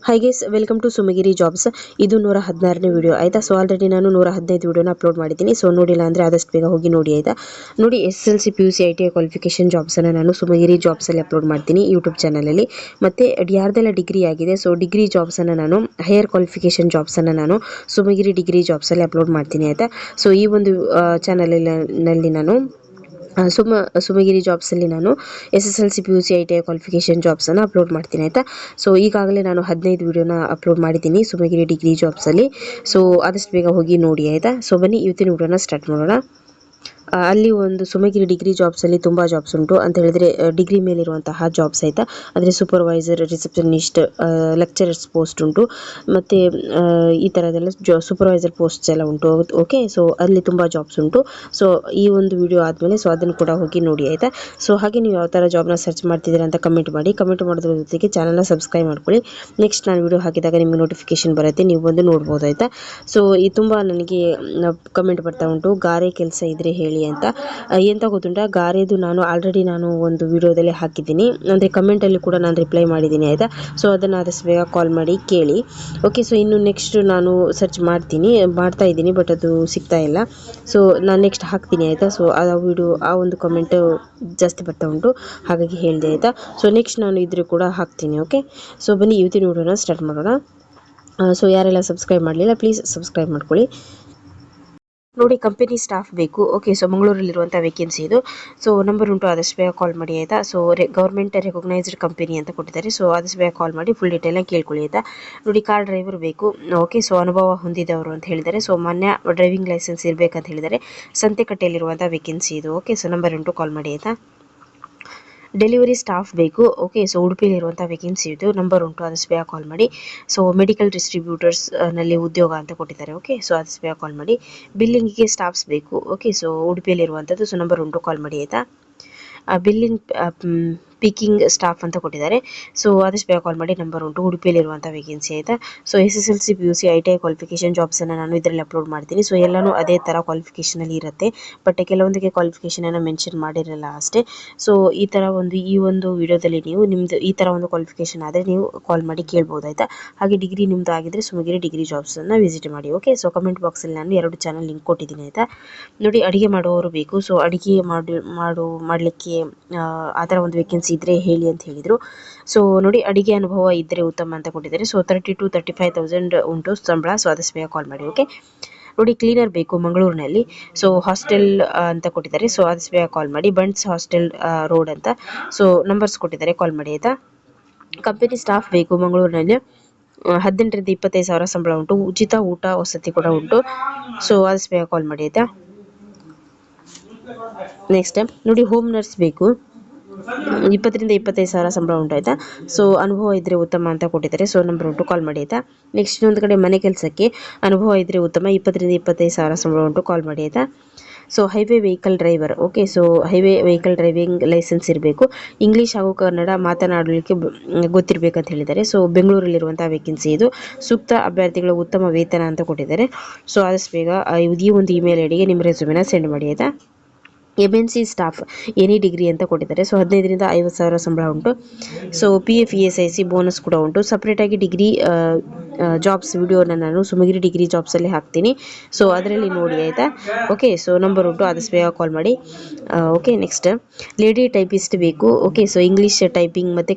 High guys, welcome to Sumagiri jobs. ಇದು 116ನೇ video ಆಯಿತಾ. ಸೊ ಆಲ್ರೆಡಿ ನಾನು 115 ವಿಡಿಯೋನ ಅಪ್ಲೋಡ್ ಮಾಡಿದ್ದೀನಿ. ಸೊ ನೋಡಿಲ್ಲ ಅಂದರೆ ಆದಷ್ಟು ಬೇಗ ಹೋಗಿ ನೋಡಿ ಆಯಿತಾ. ನೋಡಿ, SSLC PUC ITI ಕ್ವಾಲಿಫಿಕೇಷನ್ ಜಾಬ್ಸನ್ನು ನಾನು ಸುಮಗಿರಿ ಜಾಬ್ಸಲ್ಲಿ ಅಪ್ಲೋಡ್ ಮಾಡ್ತೀನಿ ಯೂಟ್ಯೂಬ್ ಚಾನಲಲ್ಲಿ. ಮತ್ತು ಯಾರ್ದೆಲ್ಲ ಡಿಗ್ರಿ ಆಗಿದೆ, ಸೊ ಡಿಗ್ರಿ ಜಾಬ್ಸನ್ನು ನಾನು ಹೈಯರ್ ಕ್ವಾಲಿಫಿಕೇಷನ್ ಜಾಬ್ಸನ್ನು ನಾನು ಸುಮಗಿರಿ ಡಿಗ್ರಿ ಜಾಬ್ಸಲ್ಲಿ ಅಪ್ಲೋಡ್ ಮಾಡ್ತೀನಿ ಆಯಿತಾ. ಸೊ ಈ ಒಂದು ಚಾನಲಿನಲ್ಲಿ ನಾನು ಸುಮಗಿರಿ ಜಾಬ್ಸಲ್ಲಿ ನಾನು SSLC PUC ITI ಕ್ವಾಲಿಫಿಕೇಷನ್ ಜಾಬ್ಸನ್ನು ಅಪ್ಲೋಡ್ ಮಾಡ್ತೀನಿ ಆಯಿತಾ. ಸೊ ಈಗಾಗಲೇ ನಾನು 15 ವಿಡಿಯೋನ ಅಪ್ಲೋಡ್ ಮಾಡಿದ್ದೀನಿ ಸುಮಗಿರಿ ಡಿಗ್ರಿ ಜಾಬ್ಸಲ್ಲಿ. ಸೊ ಆದಷ್ಟು ಬೇಗ ಹೋಗಿ ನೋಡಿ ಆಯಿತಾ. ಸೊ ಬನ್ನಿ ಇವತ್ತಿನ ವಿಡಿಯೋನ ಸ್ಟಾರ್ಟ್ ಮಾಡೋಣ. ಅಲ್ಲಿ ಒಂದು ಸುಮಗಿರಿ ಡಿಗ್ರಿ ಜಾಬ್ಸಲ್ಲಿ ತುಂಬ ಜಾಬ್ಸ್ ಉಂಟು ಅಂತ ಹೇಳಿದ್ರೆ ಡಿಗ್ರಿ ಮೇಲಿರುವಂತಹ ಜಾಬ್ಸ್ ಆಯಿತಾ. ಅಂದರೆ ಸೂಪರ್ವೈಸರ್, ರಿಸೆಪ್ಷನಿಸ್ಟ್, ಲೆಕ್ಚರರ್ಸ್ ಪೋಸ್ಟ್ ಉಂಟು, ಮತ್ತು ಈ ಥರದ್ದೆಲ್ಲ ಸೂಪರ್ವೈಸರ್ ಪೋಸ್ಟ್ಸ್ ಎಲ್ಲ ಉಂಟು. ಓಕೆ, ಸೊ ಅಲ್ಲಿ ತುಂಬ ಜಾಬ್ಸ್ ಉಂಟು. ಸೊ ಈ ಒಂದು ವಿಡಿಯೋ ಆದಮೇಲೆ ಸೊ ಅದನ್ನು ಕೂಡ ಹೋಗಿ ನೋಡಿ ಆಯಿತಾ. ಸೊ ಹಾಗೆ ನೀವು ಯಾವ ಥರ ಜಾಬ್ನ ಸರ್ಚ್ ಮಾಡ್ತಿದ್ದೀರಾ ಅಂತ ಕಮೆಂಟ್ ಮಾಡೋದ್ರ ಜೊತೆಗೆ ಚಾನಲ್ನ ಸಬ್ಸ್ಕ್ರೈಬ್ ಮಾಡ್ಕೊಳ್ಳಿ. ನೆಕ್ಸ್ಟ್ ನಾನು ವಿಡಿಯೋ ಹಾಕಿದಾಗ ನಿಮಗೆ ನೋಟಿಫಿಕೇಶನ್ ಬರುತ್ತೆ, ನೀವು ಬಂದು ನೋಡ್ಬೋದು ಆಯಿತಾ. ಸೊ ಈ ತುಂಬ ನನಗೆ ಕಮೆಂಟ್ ಬರ್ತಾ ಉಂಟು, ಗಾರೆ ಕೆಲಸ ಇದ್ದರೆ ಹೇಳಿ ಅಂತ. ಎಂತ ಗೊತ್ತುಂಟಾ, ಗಾರೆದು ನಾನು ಆಲ್ರೆಡಿ ಒಂದು ವಿಡಿಯೋದಲ್ಲಿ ಹಾಕಿದ್ದೀನಿ, ಅಂದರೆ ಕಮೆಂಟಲ್ಲಿ ಕೂಡ ನಾನು ರಿಪ್ಲೈ ಮಾಡಿದ್ದೀನಿ ಆಯಿತಾ. ಸೊ ಅದನ್ನು ಆದಷ್ಟು ಬೇಗ ಕಾಲ್ ಮಾಡಿ ಕೇಳಿ. ಓಕೆ, ಸೊ ಇನ್ನು ನೆಕ್ಸ್ಟ್ ನಾನು ಸರ್ಚ್ ಮಾಡ್ತಾ ಇದ್ದೀನಿ, ಬಟ್ ಅದು ಸಿಗ್ತಾ ಇಲ್ಲ. ಸೊ ನಾನು ನೆಕ್ಸ್ಟ್ ಹಾಕ್ತೀನಿ ಆಯಿತಾ. ಸೊ ಆ ವಿಡಿಯೋ, ಆ ಒಂದು ಕಮೆಂಟ್ ಜಾಸ್ತಿ ಬರ್ತಾ ಉಂಟು, ಹಾಗಾಗಿ ಹೇಳಿದೆ ಆಯಿತಾ. ಸೊ ನೆಕ್ಸ್ಟ್ ನಾನು ಇದ್ರೂ ಕೂಡ ಹಾಕ್ತೀನಿ. ಓಕೆ, ಸೊ ಬನ್ನಿ ಇವತ್ತಿನ ವಿಡಿಯೋನ ಸ್ಟಾರ್ಟ್ ಮಾಡೋಣ. ಸೊ ಯಾರೆಲ್ಲ ಸಬ್ಸ್ಕ್ರೈಬ್ ಮಾಡಲಿಲ್ಲ ಪ್ಲೀಸ್ ಸಬ್ಸ್ಕ್ರೈಬ್ ಮಾಡ್ಕೊಳ್ಳಿ. ನೋಡಿ, ಕಂಪನಿ ಸ್ಟಾಫ್ ಬೇಕು. ಓಕೆ, ಸೊ ಮಂಗಳೂರಲ್ಲಿರುವಂಥ ವೇಕೆನ್ಸಿ ಇದು. ಸೊ ನಂಬರ್ ಉಂಟು, ಆದಷ್ಟು ಬೇಗ ಕಾಲ್ ಮಾಡಿ ಆಯಿತಾ. ಸೊ ಗೌರ್ಮೆಂಟ್ ರೆಕಗ್ನೈಸ್ಡ್ ಕಂಪನಿ ಅಂತ ಕೊಟ್ಟಿದ್ದಾರೆ. ಸೊ ಆದಷ್ಟು ಬೇಗ ಕಾಲ್ ಮಾಡಿ ಫುಲ್ ಡೀಟೇಲ್ನ ಕೇಳ್ಕೊಳ್ಳಿ ಆಯಿತಾ. ನೋಡಿ, ಕಾರ್ ಡ್ರೈವರ್ ಬೇಕು. ಓಕೆ, ಸೊ ಅನುಭವ ಹೊಂದಿದವರು ಅಂತ ಹೇಳಿದ್ದಾರೆ. ಸೊ ಮಾನ್ಯ ಡ್ರೈವಿಂಗ್ ಲೈಸೆನ್ಸ್ ಇರಬೇಕಂತ ಹೇಳಿದ್ದಾರೆ. ಸಂತೆಕಟ್ಟೆಯಲ್ಲಿರುವಂಥ ವೇಕೆನ್ಸಿ ಇದು. ಓಕೆ, ಸೊ ನಂಬರ್ ಉಂಟು, ಕಾಲ್ ಮಾಡಿ ಆಯಿತಾ. ಡೆಲಿವರಿ ಸ್ಟಾಫ್ ಬೇಕು. ಓಕೆ, ಸೊ ಉಡುಪಿಯಲ್ಲಿರುವಂಥ ವೇಕೆನ್ಸಿ ಇದು. ನಂಬರ್ ಉಂಟು, ಆದಷ್ಟು ಬೇಗ ಕಾಲ್ ಮಾಡಿ. ಸೊ ಮೆಡಿಕಲ್ ಡಿಸ್ಟ್ರಿಬ್ಯೂಟರ್ಸ್ ನಲ್ಲಿ ಉದ್ಯೋಗ ಅಂತ ಕೊಟ್ಟಿದ್ದಾರೆ. ಓಕೆ, ಸೊ ಆದಷ್ಟು ಬೇಗ ಕಾಲ್ ಮಾಡಿ. ಬಿಲ್ಲಿಂಗಿಗೆ ಸ್ಟಾಫ್ಸ್ ಬೇಕು. ಓಕೆ, ಸೊ ಉಡುಪಿಯಲ್ಲಿರುವಂಥದ್ದು. ಸೊ ನಂಬರ್ ಉಂಟು, ಕಾಲ್ ಮಾಡಿ ಆಯಿತಾ. ಬಿಲ್ಲಿಂಗ್ ಪಿಕಿಂಗ್ ಸ್ಟಾಫ್ ಅಂತ ಕೊಟ್ಟಿದ್ದಾರೆ. ಸೊ ಆದಷ್ಟು ಬೇಗ ಕಾಲ್ ಮಾಡಿ. ನಂಬರ್ ಉಂಟು, ಉಡುಪಿಯಲ್ಲಿರುವಂಥ ವೇಕೆನ್ಸಿ ಆಯಿತಾ. So SSLC PUC ITI qualification ಜಾಬ್ಸನ್ನು ನಾನು ಇದರಲ್ಲಿ ಅಪ್ಲೋಡ್ ಮಾಡ್ತೀನಿ. ಸೊ ಎಲ್ಲನೂ ಅದೇ ಥರ ಕ್ವಾಲಿಫಿಕೇಷನಲ್ಲಿ ಇರುತ್ತೆ, ಬಟ್ ಕೆಲವೊಂದಕ್ಕೆ ಕ್ವಾಲಿಫಿಕೇಷನನ್ನು ಮೆನ್ಷನ್ ಮಾಡಿರಲ್ಲ ಅಷ್ಟೇ. ಸೊ ಈ ಒಂದು ವಿಡಿಯೋದಲ್ಲಿ ನೀವು ನಿಮ್ಮದು ಈ ಥರ ಒಂದು ಕ್ವಾಲಿಫಿಕೇಷನ್ ಆದರೆ ನೀವು ಕಾಲ್ ಮಾಡಿ ಕೇಳ್ಬೋದು ಆಯಿತಾ. ಹಾಗೆ ಡಿಗ್ರಿ ನಿಮ್ಮದು ಆಗಿದ್ದರೆ ಸುಮಗಿರಿ ಡಿಗ್ರಿ ಜಾಬ್ಸನ್ನು ವಿಸಿಟ್ ಮಾಡಿ. ಓಕೆ, ಸೊ ಕಮೆಂಟ್ ಬಾಕ್ಸಲ್ಲಿ ನಾನು 2 ಚಾನಲ್ ಲಿಂಕ್ ಕೊಟ್ಟಿದ್ದೀನಿ ಆಯಿತಾ. ನೋಡಿ, ಅಡುಗೆ ಮಾಡುವವರು ಬೇಕು. ಸೊ ಅಡುಗೆ ಮಾಡಲಿಕ್ಕೆ ಆ ಥರ ಒಂದು ವೇಕೆನ್ಸಿ ಇದ್ದರೆ ಹೇಳಿ ಅಂತ ಹೇಳಿದರು. ಸೊ ನೋಡಿ, ಅಡಿಗೆ ಅನುಭವ ಇದ್ದರೆ ಉತ್ತಮ ಅಂತ ಕೊಟ್ಟಿದ್ದಾರೆ. ಸೊ 30,000 to 35,000 ಉಂಟು ಸಂಬಳ. ಸೊ ಆದಷ್ಟು ಬೇಗ ಕಾಲ್ ಮಾಡಿ. ಓಕೆ, ನೋಡಿ, ಕ್ಲೀನರ್ ಬೇಕು ಮಂಗಳೂರಿನಲ್ಲಿ. ಸೊ ಹಾಸ್ಟೆಲ್ ಅಂತ ಕೊಟ್ಟಿದ್ದಾರೆ. ಸೊ ಆದಷ್ಟು ಬೇಗ ಕಾಲ್ ಮಾಡಿ. ಬಂಟ್ಸ್ ಹಾಸ್ಟೆಲ್ ರೋಡ್ ಅಂತ. ಸೊ ನಂಬರ್ಸ್ ಕೊಟ್ಟಿದ್ದಾರೆ, ಕಾಲ್ ಮಾಡಿ ಆಯಿತಾ. ಕಂಪನಿ ಸ್ಟಾಫ್ ಬೇಕು ಮಂಗಳೂರಿನಲ್ಲಿ. 18,000 ರಿಂದ 25,000 ಸಂಬಳ ಉಂಟು. ಉಚಿತ ಊಟ ವಸತಿ ಕೂಡ ಉಂಟು. ಸೊ ಆದಷ್ಟು ಬೇಗ ಕಾಲ್ ಮಾಡಿ ಆಯಿತಾ. ನೆಕ್ಸ್ಟ್ ನೋಡಿ, ಹೋಮ್ ನರ್ಸ್ ಬೇಕು. 20,000 ರಿಂದ 25,000 ಸಂಬಳ ಉಂಟು ಆಯಿತಾ. ಸೊ ಅನುಭವ ಇದ್ದರೆ ಉತ್ತಮ ಅಂತ ಕೊಟ್ಟಿದ್ದಾರೆ. ಸೊ ನಂಬರ್ ಉಂಟು, ಕಾಲ್ ಮಾಡಿ ಆಯಿತಾ. ನೆಕ್ಸ್ಟ್ ಇನ್ನೊಂದು ಕಡೆ ಮನೆ ಕೆಲಸಕ್ಕೆ ಅನುಭವ ಇದ್ದರೆ ಉತ್ತಮ. 20,000 ರಿಂದ 25,000 ಸಂಬಳ ಉಂಟು, ಕಾಲ್ ಮಾಡಿ ಆಯಿತಾ. So highway vehicle driver. Okay, so highway vehicle driving license ಇರಬೇಕು. ಇಂಗ್ಲೀಷ್ ಹಾಗೂ ಕನ್ನಡ ಮಾತನಾಡಲಿಕ್ಕೆ ಗೊತ್ತಿರಬೇಕಂತ ಹೇಳಿದ್ದಾರೆ. ಸೊ ಬೆಂಗಳೂರಲ್ಲಿರುವಂಥ ವೇಕೆನ್ಸಿ ಇದು. ಸೂಕ್ತ ಅಭ್ಯರ್ಥಿಗಳ ಉತ್ತಮ ವೇತನ ಅಂತ ಕೊಟ್ಟಿದ್ದಾರೆ. ಸೊ ಆದಷ್ಟು ಬೇಗ ಈ ಒಂದು ಇಮೇಲ್ ಐಡಿಗೆ ನಿಮ್ಮ ರೆಸ್ಯೂಮೆನ ಸೆಂಡ್ ಮಾಡಿ ಆಯಿತಾ. MNC ಸ್ಟಾಫ್ ಎನಿ ಡಿಗ್ರಿ ಅಂತ ಕೊಟ್ಟಿದ್ದಾರೆ. ಸೊ 15,000 ರಿಂದ 50,000 ಸಂಬಳ ಉಂಟು. ಸೊ PF ESIC ಬೋನಸ್ ಕೂಡ ಉಂಟು. ಸಪ್ರೇಟಾಗಿ ಡಿಗ್ರಿ ಜಾಬ್ಸ್ ವಿಡಿಯೋನ ನಾನು ಸುಮಗಿರಿ ಡಿಗ್ರಿ ಜಾಬ್ಸಲ್ಲಿ ಹಾಕ್ತೀನಿ. ಸೊ ಅದರಲ್ಲಿ ನೋಡಿ ಆಯಿತಾ. ಓಕೆ, ಸೊ ನಂಬರ್ ಉಂಟು, ಆದಷ್ಟು ಬೇಗ ಕಾಲ್ ಮಾಡಿ. ಓಕೆ, ನೆಕ್ಸ್ಟ್ ಲೇಡಿ ಟೈಪಿಸ್ಟ್ ಬೇಕು. ಓಕೆ, ಸೊ ಇಂಗ್ಲೀಷ್ ಟೈಪಿಂಗ್ ಮತ್ತು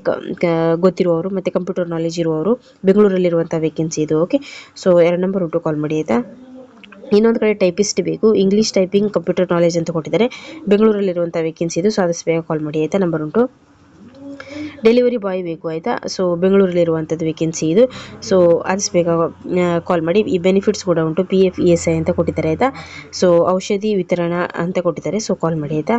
ಗೊತ್ತಿರುವವರು ಮತ್ತು ಕಂಪ್ಯೂಟರ್ ನಾಲೆಜ್ ಇರುವವರು ಬೆಂಗಳೂರಲ್ಲಿರುವಂಥ ವೇಕೆನ್ಸಿ ಇದು. ಓಕೆ, ಸೊ 2 ನಂಬರ್ ಉಂಟು, ಕಾಲ್ ಮಾಡಿ ಆಯಿತಾ. ಇನ್ನೊಂದು ಕಡೆ ಟೈಪಿಸ್ಟ್ ಬೇಕು. ಇಂಗ್ಲೀಷ್ ಟೈಪಿಂಗ್ ಕಂಪ್ಯೂಟರ್ ನಾಲೆಜ್ ಅಂತ ಕೊಟ್ಟಿದ್ದಾರೆ. ಬೆಂಗಳೂರಲ್ಲಿರುವಂಥ ವೇಕೆನ್ಸಿ ಇದು. ಸೊ ಆದಷ್ಟು ಬೇಗ ಕಾಲ್ ಮಾಡಿ ಆಯಿತಾ. ನಂಬರ್ ಉಂಟು. ಡೆಲಿವರಿ ಬಾಯ್ ಬೇಕು ಆಯಿತಾ. ಸೊ ಬೆಂಗಳೂರಲ್ಲಿರುವಂಥದ್ದು ವೇಕೆನ್ಸಿ ಇದು. ಸೊ ಆದಷ್ಟು ಬೇಗ ಕಾಲ್ ಮಾಡಿ. ಈ ಬೆನಿಫಿಟ್ಸ್ ಕೂಡ ಉಂಟು. PF ESI ಅಂತ ಕೊಟ್ಟಿದ್ದಾರೆ ಆಯಿತಾ. ಸೊ ಔಷಧಿ ವಿತರಣಾ ಅಂತ ಕೊಟ್ಟಿದ್ದಾರೆ. ಸೊ ಕಾಲ್ ಮಾಡಿ ಆಯಿತಾ.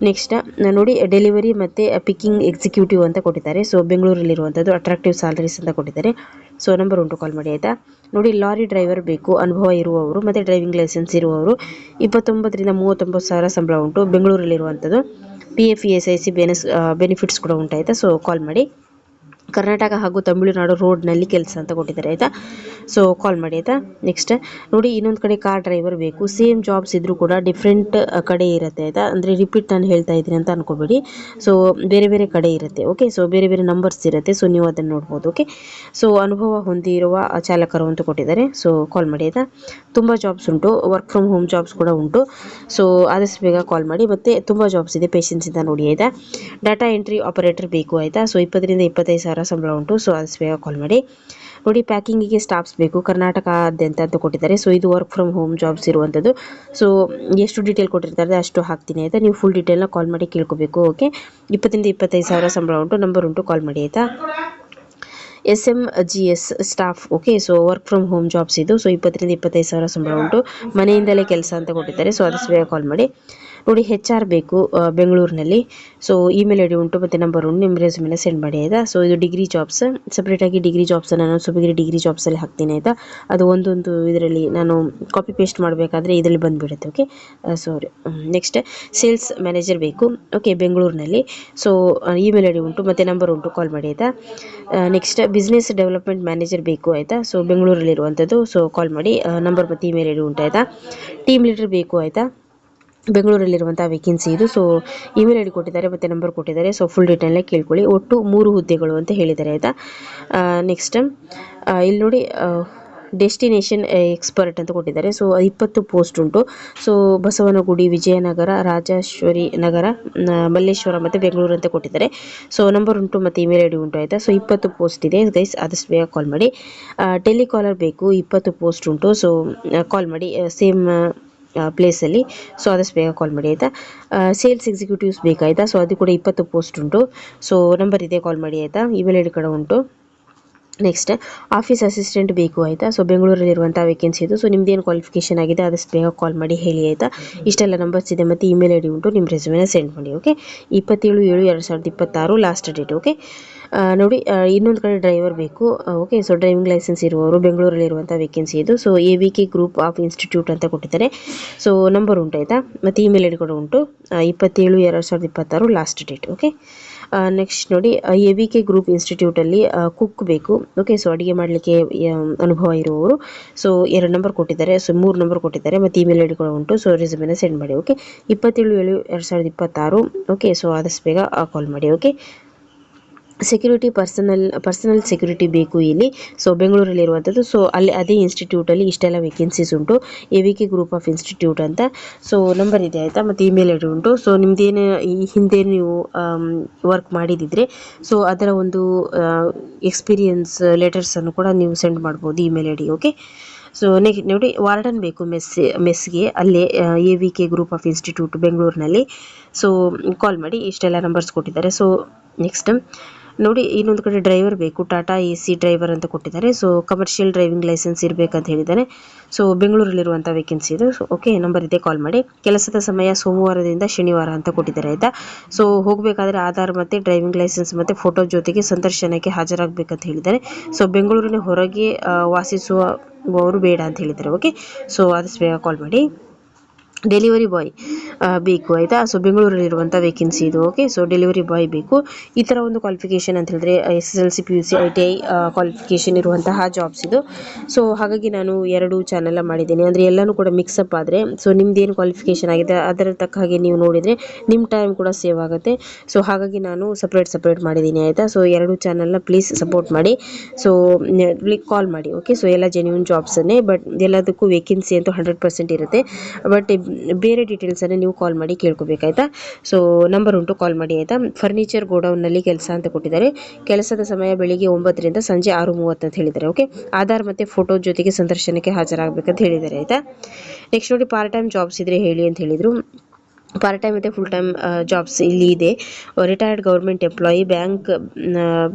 ನೆಕ್ಸ್ಟ್ ನೋಡಿ, ಡೆಲಿವರಿ ಮತ್ತು ಪಿಕ್ಕಿಂಗ್ ಎಕ್ಸಿಕ್ಯೂಟಿವ್ ಅಂತ ಕೊಟ್ಟಿದ್ದಾರೆ. ಸೊ ಬೆಂಗಳೂರಲ್ಲಿರುವಂಥದ್ದು. ಅಟ್ರಾಕ್ಟಿವ್ ಸ್ಯಾಲರೀಸ್ ಅಂತ ಕೊಟ್ಟಿದ್ದಾರೆ. ಸೊ ನಂಬರ್ ಉಂಟು, ಕಾಲ್ ಮಾಡಿ ಆಯಿತಾ. ನೋಡಿ, ಲಾರಿ ಡ್ರೈವರ್ ಬೇಕು. ಅನುಭವ ಇರುವವರು ಮತ್ತು ಡ್ರೈವಿಂಗ್ ಲೈಸೆನ್ಸ್ ಇರುವವರು. 29,000 ರಿಂದ 39,000 ಸಂಬಳ ಉಂಟು. ಬೆಂಗಳೂರಲ್ಲಿರುವಂಥದ್ದು. PF ESIC ಬೆನಿಫಿಟ್ಸ್ ಕೂಡ ಉಂಟಾಯಿತಾ. ಸೊ ಕಾಲ್ ಮಾಡಿ. ಕರ್ನಾಟಕ ಹಾಗೂ ತಮಿಳುನಾಡು ರೋಡ್ನಲ್ಲಿ ಕೆಲಸ ಅಂತ ಕೊಟ್ಟಿದ್ದಾರೆ ಆಯಿತಾ. ಸೊ ಕಾಲ್ ಮಾಡಿ ಆಯಿತಾ. ನೆಕ್ಸ್ಟ್ ನೋಡಿ, ಇನ್ನೊಂದು ಕಡೆ ಕಾರ್ ಡ್ರೈವರ್ ಬೇಕು. ಸೇಮ್ ಜಾಬ್ಸ್ ಇದ್ರೂ ಕೂಡ ಡಿಫ್ರೆಂಟ್ ಕಡೆ ಇರುತ್ತೆ ಆಯಿತಾ. ಅಂದರೆ ರಿಪೀಟ್ ನಾನು ಹೇಳ್ತಾ ಇದ್ದೀನಿ ಅಂತ ಅನ್ಕೋಬೇಡಿ. ಸೊ ಬೇರೆ ಬೇರೆ ಕಡೆ ಇರುತ್ತೆ. ಓಕೆ, ಸೊ ಬೇರೆ ಬೇರೆ ನಂಬರ್ಸ್ ಇರುತ್ತೆ. ಸೊ ನೀವು ಅದನ್ನು ನೋಡ್ಬೋದು. ಓಕೆ, ಸೊ ಅನುಭವ ಹೊಂದಿರುವ ಚಾಲಕರು ಅಂತ ಕೊಟ್ಟಿದ್ದಾರೆ. ಸೊ ಕಾಲ್ ಮಾಡಿ ಆಯಿತಾ. ತುಂಬ ಜಾಬ್ಸ್ ಉಂಟು, ವರ್ಕ್ ಫ್ರಮ್ ಹೋಮ್ ಜಾಬ್ಸ್ ಕೂಡ ಉಂಟು. ಸೊ ಆದಷ್ಟು ಬೇಗ ಕಾಲ್ ಮಾಡಿ. ಮತ್ತು ತುಂಬ ಜಾಬ್ಸ್ ಇದೆ, ಪೇಷನ್ಸಿಂದ ನೋಡಿ ಆಯಿತಾ. ಡಾಟಾ ಎಂಟ್ರಿ ಆಪರೇಟರ್ ಬೇಕು ಆಯಿತಾ. ಸೊ 20 ರಿಂದ 25 ಸಾವಿರ ಸಂಬಳ ಉಂಟು. ಸೊ ಆದಷ್ಟು ಬೇಗ ಕಾಲ್ ಮಾಡಿ. ನೋಡಿ, ಪ್ಯಾಕಿಂಗಿಗೆ ಸ್ಟಾಫ್ಸ್ ಬೇಕು ಕರ್ನಾಟಕದಾದ್ಯಂತ ಅಂತ ಕೊಟ್ಟಿದ್ದಾರೆ. ಸೊ ಇದು ವರ್ಕ್ ಫ್ರಮ್ ಹೋಮ್ ಜಾಬ್ಸ್ ಇರುವಂಥದ್ದು. ಸೊ ಎಷ್ಟು ಡೀಟೇಲ್ ಕೊಟ್ಟಿರ್ತಾರೆ ಅಷ್ಟು ಹಾಕ್ತೀನಿ ಆಯಿತಾ. ನೀವು ಫುಲ್ ಡೀಟೇಲ್ನ ಕಾಲ್ ಮಾಡಿ ಕೇಳ್ಕೋಬೇಕು. ಓಕೆ, 20 ರಿಂದ 25 ಸಾವಿರ ಸಂಬಳ ಉಂಟು. ನಂಬರ್ ಉಂಟು, ಕಾಲ್ ಮಾಡಿ ಆಯಿತಾ. SMGS staff. Okay, so work from home jobs ಇದು. ಸೊ 20 ರಿಂದ 25 ಸಾವಿರ ಸಂಬಳ ಉಂಟು. ಮನೆಯಿಂದಲೇ ಕೆಲಸ ಅಂತ ಕೊಟ್ಟಿದ್ದಾರೆ. ಸೊ ಆದಷ್ಟು ಬೇಗ ಕಾಲ್ ಮಾಡಿ. ನೋಡಿ, HR ಬೇಕು ಬೆಂಗಳೂರಿನಲ್ಲಿ. ಸೊ ಇಮೇಲ್ ಐ ಡಿ ಉಂಟು ಮತ್ತು ನಂಬರ್ ಉಂಟು. ನಿಮ್ಮ ರೆಸ್ಯೂಮೆನ ಸೆಂಡ್ ಮಾಡಿ ಆಯಿತಾ. ಸೊ ಇದು ಡಿಗ್ರಿ ಜಾಬ್ಸ್, ಸಪ್ರೇಟಾಗಿ ಡಿಗ್ರಿ ಜಾಬ್ಸನ್ನು ನಾನು ಸುಮಗಿರಿ ಡಿಗ್ರಿ ಜಾಬ್ಸಲ್ಲಿ ಹಾಕ್ತೀನಿ ಆಯಿತಾ. ಅದು ಒಂದೊಂದು ಇದರಲ್ಲಿ ನಾನು ಕಾಪಿ ಪೇಸ್ಟ್ ಮಾಡಬೇಕಾದ್ರೆ ಇದರಲ್ಲಿ ಬಂದುಬಿಡುತ್ತೆ. ಓಕೆ, ಸಾರಿ. ನೆಕ್ಸ್ಟ್ ಸೇಲ್ಸ್ ಮ್ಯಾನೇಜರ್ ಬೇಕು. ಓಕೆ, ಬೆಂಗಳೂರಿನಲ್ಲಿ. ಸೊ ಇಮೇಲ್ ಐ ಡಿ ಉಂಟು ಮತ್ತು ನಂಬರ್ ಉಂಟು, ಕಾಲ್ ಮಾಡಿ ಆಯಿತಾ. ನೆಕ್ಸ್ಟ್ ಬಿಸ್ನೆಸ್ ಡೆವಲಪ್ಮೆಂಟ್ ಮ್ಯಾನೇಜರ್ ಬೇಕು ಆಯಿತಾ. ಸೊ ಬೆಂಗಳೂರಲ್ಲಿರುವಂಥದ್ದು. ಸೊ ಕಾಲ್ ಮಾಡಿ. ನಂಬರ್ ಮತ್ತು ಇಮೇಲ್ ಐ ಡಿ ಉಂಟು ಆಯಿತಾ. ಟೀಮ್ ಲೀಡರ್ ಬೇಕು ಆಯಿತಾ. ಬೆಂಗಳೂರಲ್ಲಿರುವಂಥ ವೇಕೆನ್ಸಿ ಇದು. ಸೊ ಇಮೇಲ್ ಐ ಡಿ ಕೊಟ್ಟಿದ್ದಾರೆ ಮತ್ತು ನಂಬರ್ ಕೊಟ್ಟಿದ್ದಾರೆ. ಸೊ ಫುಲ್ ಡೀಟೇಲ್ನ ಕೇಳ್ಕೊಳ್ಳಿ. ಒಟ್ಟು 3 ಹುದ್ದೆಗಳು ಅಂತ ಹೇಳಿದ್ದಾರೆ ಆಯಿತಾ. ನೆಕ್ಸ್ಟ್ ಇಲ್ಲಿ ನೋಡಿ, ಡೆಸ್ಟಿನೇಷನ್ ಎಕ್ಸ್ಪರ್ಟ್ ಅಂತ ಕೊಟ್ಟಿದ್ದಾರೆ. ಸೊ 20 ಪೋಸ್ಟ್ ಉಂಟು. ಸೊ ಬಸವನಗುಡಿ, ವಿಜಯನಗರ, ರಾಜೇಶ್ವರಿ ನಗರ, ಮಲ್ಲೇಶ್ವರ ಮತ್ತು ಬೆಂಗಳೂರು ಅಂತ ಕೊಟ್ಟಿದ್ದಾರೆ. ಸೊ ನಂಬರ್ ಉಂಟು ಮತ್ತು ಇಮೇಲ್ ಐ ಡಿ ಉಂಟು ಆಯಿತಾ. ಸೊ 20 ಪೋಸ್ಟ್ ಇದೆ ಗೈಸ್, ಆದಷ್ಟು ಬೇಗ ಕಾಲ್ ಮಾಡಿ. ಟೆಲಿಕಾಲರ್ ಬೇಕು, 20 ಪೋಸ್ಟ್ ಉಂಟು. ಸೊ ಕಾಲ್ ಮಾಡಿ, ಸೇಮ್ ಪ್ಲೇಸಲ್ಲಿ. ಸೊ ಆದಷ್ಟು ಬೇಗ ಕಾಲ್ ಮಾಡಿ ಆಯಿತಾ. Sales executives ಬೇಕಾಯಿತಾ. ಸೊ ಅದು ಕೂಡ 20 ಪೋಸ್ಟ್ ಉಂಟು. ಸೊ ನಂಬರ್ ಇದೆ, ಕಾಲ್ ಮಾಡಿ ಆಯಿತಾ. ಇಮೇಲ್ ಐ ಡಿ ಕೂಡ ಉಂಟು. ನೆಕ್ಸ್ಟ್ ಆಫೀಸ್ ಅಸಿಸ್ಟೆಂಟ್ ಬೇಕು ಆಯಿತಾ. ಸೊ ಬೆಂಗಳೂರಲ್ಲಿರುವಂಥ ವೇಕೆನ್ಸಿ ಇದು. ಸೊ ನಿಮ್ದೇನು ಕ್ವಾಲಿಫಿಕೇಷನ್ ಆಗಿದೆ ಆದಷ್ಟು ಬೇಗ ಕಾಲ್ ಮಾಡಿ ಹೇಳಿ ಆಯಿತಾ. ಇಷ್ಟೆಲ್ಲ ನಂಬರ್ಸ್ ಇದೆ ಮತ್ತು ಇಮೇಲ್ ಐ ಡಿ ಉಂಟು. ನಿಮ್ಮ ರೆಸ್ಯೂಮೆನ ಸೆಂಡ್ ಮಾಡಿ. Okay, 27/7/2026 last date. ಓಕೆ, ನೋಡಿ, ಇನ್ನೊಂದು ಕಡೆ ಡ್ರೈವರ್ ಬೇಕು. ಓಕೆ, ಸೊ ಡ್ರೈವಿಂಗ್ ಲೈಸೆನ್ಸ್ ಇರುವವರು ಬೆಂಗಳೂರಲ್ಲಿರುವಂಥ ವೇಕೆನ್ಸಿ ಇದು. So AVK group of institute ಅಂತ ಕೊಟ್ಟಿದ್ದಾರೆ. ಸೊ ನಂಬರ್ ಉಂಟು ಆಯಿತಾ, ಮತ್ತು ಇಮೇಲ್ ಐ ಡಿ ಕೂಡ ಉಂಟು. 27/7/2026 ಲಾಸ್ಟ್ ಡೇಟ್. ಓಕೆ, ನೆಕ್ಸ್ಟ್ ನೋಡಿ, AVK ಗ್ರೂಪ್ ಇನ್ಸ್ಟಿಟ್ಯೂಟಲ್ಲಿ ಕುಕ್ ಬೇಕು. ಓಕೆ, ಸೊ ಅಡುಗೆ ಮಾಡಲಿಕ್ಕೆ ಅನುಭವ ಇರುವವರು. ಸೊ 2 ನಂಬರ್ ಕೊಟ್ಟಿದ್ದಾರೆ. ಸೊ 3 ನಂಬರ್ ಕೊಟ್ಟಿದ್ದಾರೆ ಮತ್ತು ಇಮೇಲ್ ಐ ಡಿ ಕೂಡ ಉಂಟು. ಸೊ ರೆಸ್ಯೂಮೆನ ಸೆಂಡ್ ಮಾಡಿ. ಓಕೆ, 27/7/2026. ಓಕೆ, ಸೊ ಆದಷ್ಟು ಬೇಗ ಕಾಲ್ ಮಾಡಿ. ಓಕೆ, ಸೆಕ್ಯೂರಿಟಿ ಪರ್ಸನಲ್ ಸೆಕ್ಯೂರಿಟಿ ಬೇಕು ಇಲ್ಲಿ. ಸೊ ಬೆಂಗಳೂರಲ್ಲಿರುವಂಥದ್ದು. ಸೊ ಅಲ್ಲಿ ಅದೇ ಇನ್ಸ್ಟಿಟ್ಯೂಟಲ್ಲಿ ಇಷ್ಟೆಲ್ಲ ವೇಕೆನ್ಸೀಸ್ ಉಂಟು. AVK ಗ್ರೂಪ್ ಆಫ್ ಇನ್ಸ್ಟಿಟ್ಯೂಟ್ ಅಂತ. ಸೊ ನಂಬರ್ ಇದೆ ಆಯಿತಾ, ಮತ್ತು ಇಮೇಲ್ ಐ ಡಿ ಉಂಟು. ಸೊ ನಿಮ್ಮದೇನು ಈ ಹಿಂದೆ ನೀವು ವರ್ಕ್ ಮಾಡಿದಿದ್ರೆ ಸೊ ಅದರ ಒಂದು ಎಕ್ಸ್ಪೀರಿಯನ್ಸ್ ಲೆಟರ್ಸನ್ನು ಕೂಡ ನೀವು ಸೆಂಡ್ ಮಾಡ್ಬೋದು email I D. Okay, so ನೋಡಿ, ವಾರ್ಡನ್ ಬೇಕು ಮೆಸ್ಗೆ ಅಲ್ಲೇ AVK ಗ್ರೂಪ್ ಆಫ್ ಇನ್ಸ್ಟಿಟ್ಯೂಟ್ ಬೆಂಗಳೂರಿನಲ್ಲಿ. ಸೊ ಕಾಲ್ ಮಾಡಿ. ಇಷ್ಟೆಲ್ಲ ನಂಬರ್ಸ್ ಕೊಟ್ಟಿದ್ದಾರೆ. ಸೊ ನೆಕ್ಸ್ಟ್ ನೋಡಿ, ಇನ್ನೊಂದು ಕಡೆ ಡ್ರೈವರ್ ಬೇಕು. ಟಾಟಾ AC ಡ್ರೈವರ್ ಅಂತ ಕೊಟ್ಟಿದ್ದಾರೆ. ಸೊ ಕಮರ್ಷಿಯಲ್ ಡ್ರೈವಿಂಗ್ ಲೈಸೆನ್ಸ್ ಇರಬೇಕಂತ ಹೇಳಿದ್ದಾರೆ. ಸೊ ಬೆಂಗಳೂರಲ್ಲಿರುವಂಥ ವೇಕೆನ್ಸಿ ಇದು. ಓಕೆ, ನಂಬರ್ ಇದೆ, ಕಾಲ್ ಮಾಡಿ. ಕೆಲಸದ ಸಮಯ ಸೋಮವಾರದಿಂದ ಶನಿವಾರ ಅಂತ ಕೊಟ್ಟಿದ್ದಾರೆ ಆಯಿತಾ. ಸೊ ಹೋಗಬೇಕಾದ್ರೆ ಆಧಾರ್ ಮತ್ತು ಡ್ರೈವಿಂಗ್ ಲೈಸೆನ್ಸ್ ಮತ್ತು ಫೋಟೋ ಜೊತೆಗೆ ಸಂದರ್ಶನಕ್ಕೆ ಹಾಜರಾಗಬೇಕಂತ ಹೇಳಿದ್ದಾರೆ. ಸೊ ಬೆಂಗಳೂರಿನ ಹೊರಗೆ ವಾಸಿಸುವವರು ಬೇಡ ಅಂತ ಹೇಳಿದ್ದಾರೆ. ಓಕೆ, ಸೊ ಆದಷ್ಟು ಬೇಗ ಕಾಲ್ ಮಾಡಿ. ಡೆಲಿವರಿ ಬಾಯ್ ಬೇಕು ಆಯಿತಾ. ಸೊ ಬೆಂಗಳೂರಲ್ಲಿರುವಂಥ ವೇಕೆನ್ಸಿ ಇದು. ಓಕೆ, ಸೊ ಡೆಲಿವರಿ ಬಾಯ್ ಬೇಕು. ಈ ಥರ ಒಂದು ಕ್ವಾಲಿಫಿಕೇಷನ್ ಅಂತ ಹೇಳಿದ್ರೆ SSLC PUC ITI ಕ್ವಾಲಿಫಿಕೇಷನ್ ಇರುವಂತಹ ಜಾಬ್ಸ್ ಇದು. ಸೊ ಹಾಗಾಗಿ ನಾನು 2 ಚಾನೆಲ್ ಮಾಡಿದ್ದೀನಿ. ಅಂದರೆ ಎಲ್ಲನೂ ಕೂಡ ಮಿಕ್ಸಪ್ ಆದರೆ ಸೊ ನಿಮ್ದೇನು ಕ್ವಾಲಿಫಿಕೇಷನ್ ಆಗಿದೆ ಅದರ ತಕ್ಕ ಹಾಗೆ ನೀವು ನೋಡಿದರೆ ನಿಮ್ಮ ಟೈಮ್ ಕೂಡ ಸೇವ್ ಆಗುತ್ತೆ. ಸೊ ಹಾಗಾಗಿ ನಾನು ಸಪ್ರೇಟ್ ಮಾಡಿದ್ದೀನಿ ಆಯಿತಾ. ಸೊ 2 ಚಾನಲ್ನ ಪ್ಲೀಸ್ ಸಪೋರ್ಟ್ ಮಾಡಿ. ಸೊ ಕಾಲ್ ಮಾಡಿ. ಓಕೆ, ಸೊ ಎಲ್ಲ ಜೆನ್ಯೂನ್ ಜಾಬ್ಸನ್ನೇ, ಬಟ್ ಎಲ್ಲದಕ್ಕೂ ವೇಕೆನ್ಸಿ ಅಂತೂ 100% ಇರುತ್ತೆ. ಬಟ್ ಬೇರೆ ಡೀಟೇಲ್ಸನ್ನು ನೀವು ಕಾಲ್ ಮಾಡಿ ಕೇಳ್ಕೊಬೇಕಾಯ್ತಾ. ಸೊ ನಂಬರ್ ಉಂಟು, ಕಾಲ್ ಮಾಡಿ ಆಯಿತಾ. ಫರ್ನಿಚರ್ ಗೋಡೌನ್ನಲ್ಲಿ ಕೆಲಸ ಅಂತ ಕೊಟ್ಟಿದ್ದಾರೆ. ಕೆಲಸದ ಸಮಯ ಬೆಳಿಗ್ಗೆ 9 ರಿಂದ ಸಂಜೆ 6:30 ಅಂತ ಹೇಳಿದ್ದಾರೆ. ಓಕೆ, ಆಧಾರ್ ಮತ್ತು ಫೋಟೋ ಜೊತೆಗೆ ಸಂದರ್ಶನಕ್ಕೆ ಹಾಜರಾಗಬೇಕಂತ ಹೇಳಿದ್ದಾರೆ ಆಯಿತಾ. ನೆಕ್ಸ್ಟ್ ನೋಡಿ, ಪಾರ್ಟ್ ಟೈಮ್ ಜಾಬ್ಸ್ ಇದ್ರೆ ಹೇಳಿ ಅಂತ ಹೇಳಿದರು. ಪಾರ್ಟ್ ಟೈಮ್ ಮತ್ತು ಫುಲ್ ಟೈಮ್ ಜಾಬ್ಸ್ ಇಲ್ಲಿ ಇದೆ. Retired government employee,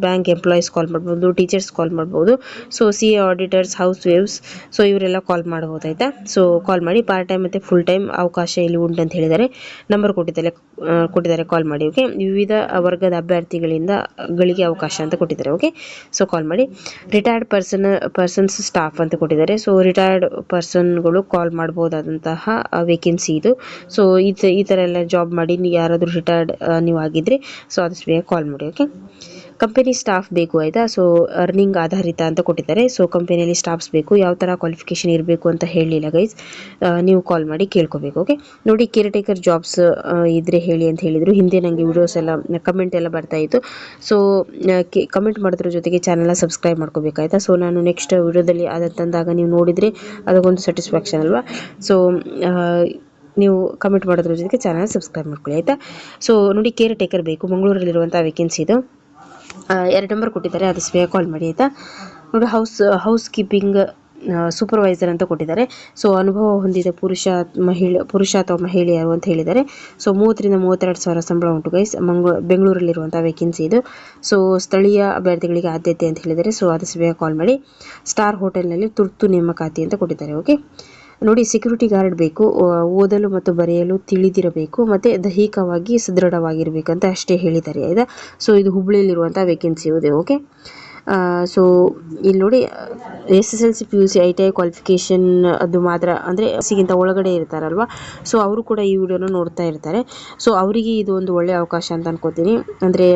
bank employees call ಮಾಡ್ಬೋದು, ಟೀಚರ್ಸ್ ಕಾಲ್ ಮಾಡ್ಬೋದು. So CA auditors, housewives, so ಇವರೆಲ್ಲ ಕಾಲ್ ಮಾಡ್ಬೋದು ಆಯಿತಾ. ಸೊ ಕಾಲ್ ಮಾಡಿ. ಪಾರ್ಟ್ ಟೈಮ್ ಮತ್ತು ಫುಲ್ ಟೈಮ್ ಅವಕಾಶ ಇಲ್ಲಿ ಉಂಟು ಅಂತ ಹೇಳಿದ್ದಾರೆ. ನಂಬರ್ ಕೊಟ್ಟಿದ್ದಾರೆ, ಕಾಲ್ ಮಾಡಿ. ಓಕೆ, ವಿವಿಧ ವರ್ಗದ ಗಳಿಗೆ ಅವಕಾಶ ಅಂತ ಕೊಟ್ಟಿದ್ದಾರೆ. ಓಕೆ, ಸೊ ಕಾಲ್ ಮಾಡಿ. ರಿಟೈರ್ಡ್ ಪರ್ಸನ್ಸ್ ಸ್ಟಾಫ್ ಅಂತ ಕೊಟ್ಟಿದ್ದಾರೆ. ಸೊ ರಿಟೈರ್ಡ್ ಪರ್ಸನ್ಗಳು ಕಾಲ್ ಮಾಡ್ಬೋದಾದಂತಹ ವೇಕೆನ್ಸಿ ಇದು. ಸೊ ಈ ಥರ ಎಲ್ಲ ಜಾಬ್ ಮಾಡಿ ಯಾರಾದರೂ ರಿಟೈರ್ಡ್ ನೀವು ಆಗಿದ್ದರೆ ಸೊ ಆದಷ್ಟು ಬೇಗ ಕಾಲ್ ಮಾಡಿ. ಓಕೆ, ಕಂಪನಿ ಸ್ಟಾಫ್ ಬೇಕು ಆಯಿತಾ. ಸೊ ಅರ್ನಿಂಗ್ ಆಧಾರಿತ ಅಂತ ಕೊಟ್ಟಿದ್ದಾರೆ. ಸೊ ಕಂಪನಿಯಲ್ಲಿ ಸ್ಟಾಫ್ಸ್ ಬೇಕು. ಯಾವ ಥರ ಕ್ವಾಲಿಫಿಕೇಷನ್ ಇರಬೇಕು ಅಂತ ಹೇಳಲಿಲ್ಲ ಗೈಸ್, ನೀವು ಕಾಲ್ ಮಾಡಿ ಕೇಳ್ಕೋಬೇಕು. ಓಕೆ, ನೋಡಿ ಕೇರ್ ಟೇಕರ್ ಜಾಬ್ಸ್ ಇದ್ರೆ ಹೇಳಿ ಅಂತ ಹೇಳಿದರು. ಹಿಂದೆ ನನಗೆ ವಿಡಿಯೋಸ್ ಎಲ್ಲ ಕಮೆಂಟ್ ಎಲ್ಲ ಬರ್ತಾ ಇತ್ತು. ಸೊ ಕಮೆಂಟ್ ಮಾಡೋದ್ರ ಜೊತೆಗೆ ಚಾನಲ್ನ ಸಬ್ಸ್ಕ್ರೈಬ್ ಮಾಡ್ಕೋಬೇಕಾಯ್ತಾ. ಸೊ ನಾನು ನೆಕ್ಸ್ಟ್ ವಿಡಿಯೋದಲ್ಲಿ ಅದು ತಂದಾಗ ನೀವು ನೋಡಿದರೆ ಅದಕ್ಕೊಂದು ಸ್ಯಾಟಿಸ್ಫ್ಯಾಕ್ಷನ್ ಅಲ್ವಾ. ಸೊ ನೀವು ಕಮೆಂಟ್ ಮಾಡೋದ್ರ ಜೊತೆಗೆ ಚಾನಲ್ ಸಬ್ಸ್ಕ್ರೈಬ್ ಮಾಡ್ಕೊಳ್ಳಿ ಆಯಿತಾ. ಸೊ ನೋಡಿ ಕೇರ್ ಟೇಕರ್ ಬೇಕು, ಮಂಗಳೂರಲ್ಲಿರುವಂಥ ವೇಕೆನ್ಸಿ ಇದು. 2 ನಂಬರ್ ಕೊಟ್ಟಿದ್ದಾರೆ, ಅದು ಬೇಗ ಕಾಲ್ ಮಾಡಿ ಆಯಿತಾ. ನೋಡಿ ಹೌಸ್ ಕೀಪಿಂಗ್ ಸೂಪರ್ವೈಸರ್ ಅಂತ ಕೊಟ್ಟಿದ್ದಾರೆ. ಸೊ ಅನುಭವ ಹೊಂದಿದ ಪುರುಷ ಅಥವಾ ಮಹಿಳೆಯರು ಅಂತ ಹೇಳಿದ್ದಾರೆ. ಸೊ 30 ರಿಂದ 32 ಸಾವಿರ ಸಂಬಳ ಉಂಟು ಗೈಸ್. ಬೆಂಗಳೂರಲ್ಲಿರುವಂಥ ವೇಕೆನ್ಸಿ ಇದು. ಸೊ ಸ್ಥಳೀಯ ಅಭ್ಯರ್ಥಿಗಳಿಗೆ ಆದ್ಯತೆ ಅಂತ ಹೇಳಿದ್ದಾರೆ. ಸೊ ಅದು ಬೇಗ ಕಾಲ್ ಮಾಡಿ. ಸ್ಟಾರ್ ಹೋಟೆಲ್ನಲ್ಲಿ ತುರ್ತು ನೇಮಕಾತಿ ಅಂತ ಕೊಟ್ಟಿದ್ದಾರೆ. ಓಕೆ, ನೋಡಿ ಸೆಕ್ಯೂರಿಟಿ ಗಾರ್ಡ್ ಬೇಕು, ಓದಲು ಮತ್ತು ಬರೆಯಲು ತಿಳಿದಿರಬೇಕು ಮತ್ತು ದೈಹಿಕವಾಗಿ ಸದೃಢವಾಗಿರಬೇಕಂತ ಅಷ್ಟೇ ಹೇಳಿದ್ದಾರೆ ಆಯಿತಾ. ಸೊ ಇದು ಹುಬ್ಬಳ್ಳಿಯಲ್ಲಿರುವಂಥ ವೇಕೆನ್ಸಿ ಇದೆ. ಓಕೆ, ಸೊ ಇಲ್ಲಿ ನೋಡಿ SSLC PUC ITI ಕ್ವಾಲಿಫಿಕೇಷನ್ ಅದು ಮಾತ್ರ, ಅಂದರೆ ಸಿಗಿಂತ ಒಳಗಡೆ ಇರ್ತಾರಲ್ವ, ಸೊ ಅವರು ಕೂಡ ಈ ವಿಡಿಯೋನ ನೋಡ್ತಾ ಇರ್ತಾರೆ. ಸೊ ಅವರಿಗೆ ಇದು ಒಂದು ಒಳ್ಳೆಯ ಅವಕಾಶ ಅಂತ ಅನ್ಕೋತೀನಿ. ಅಂದರೆ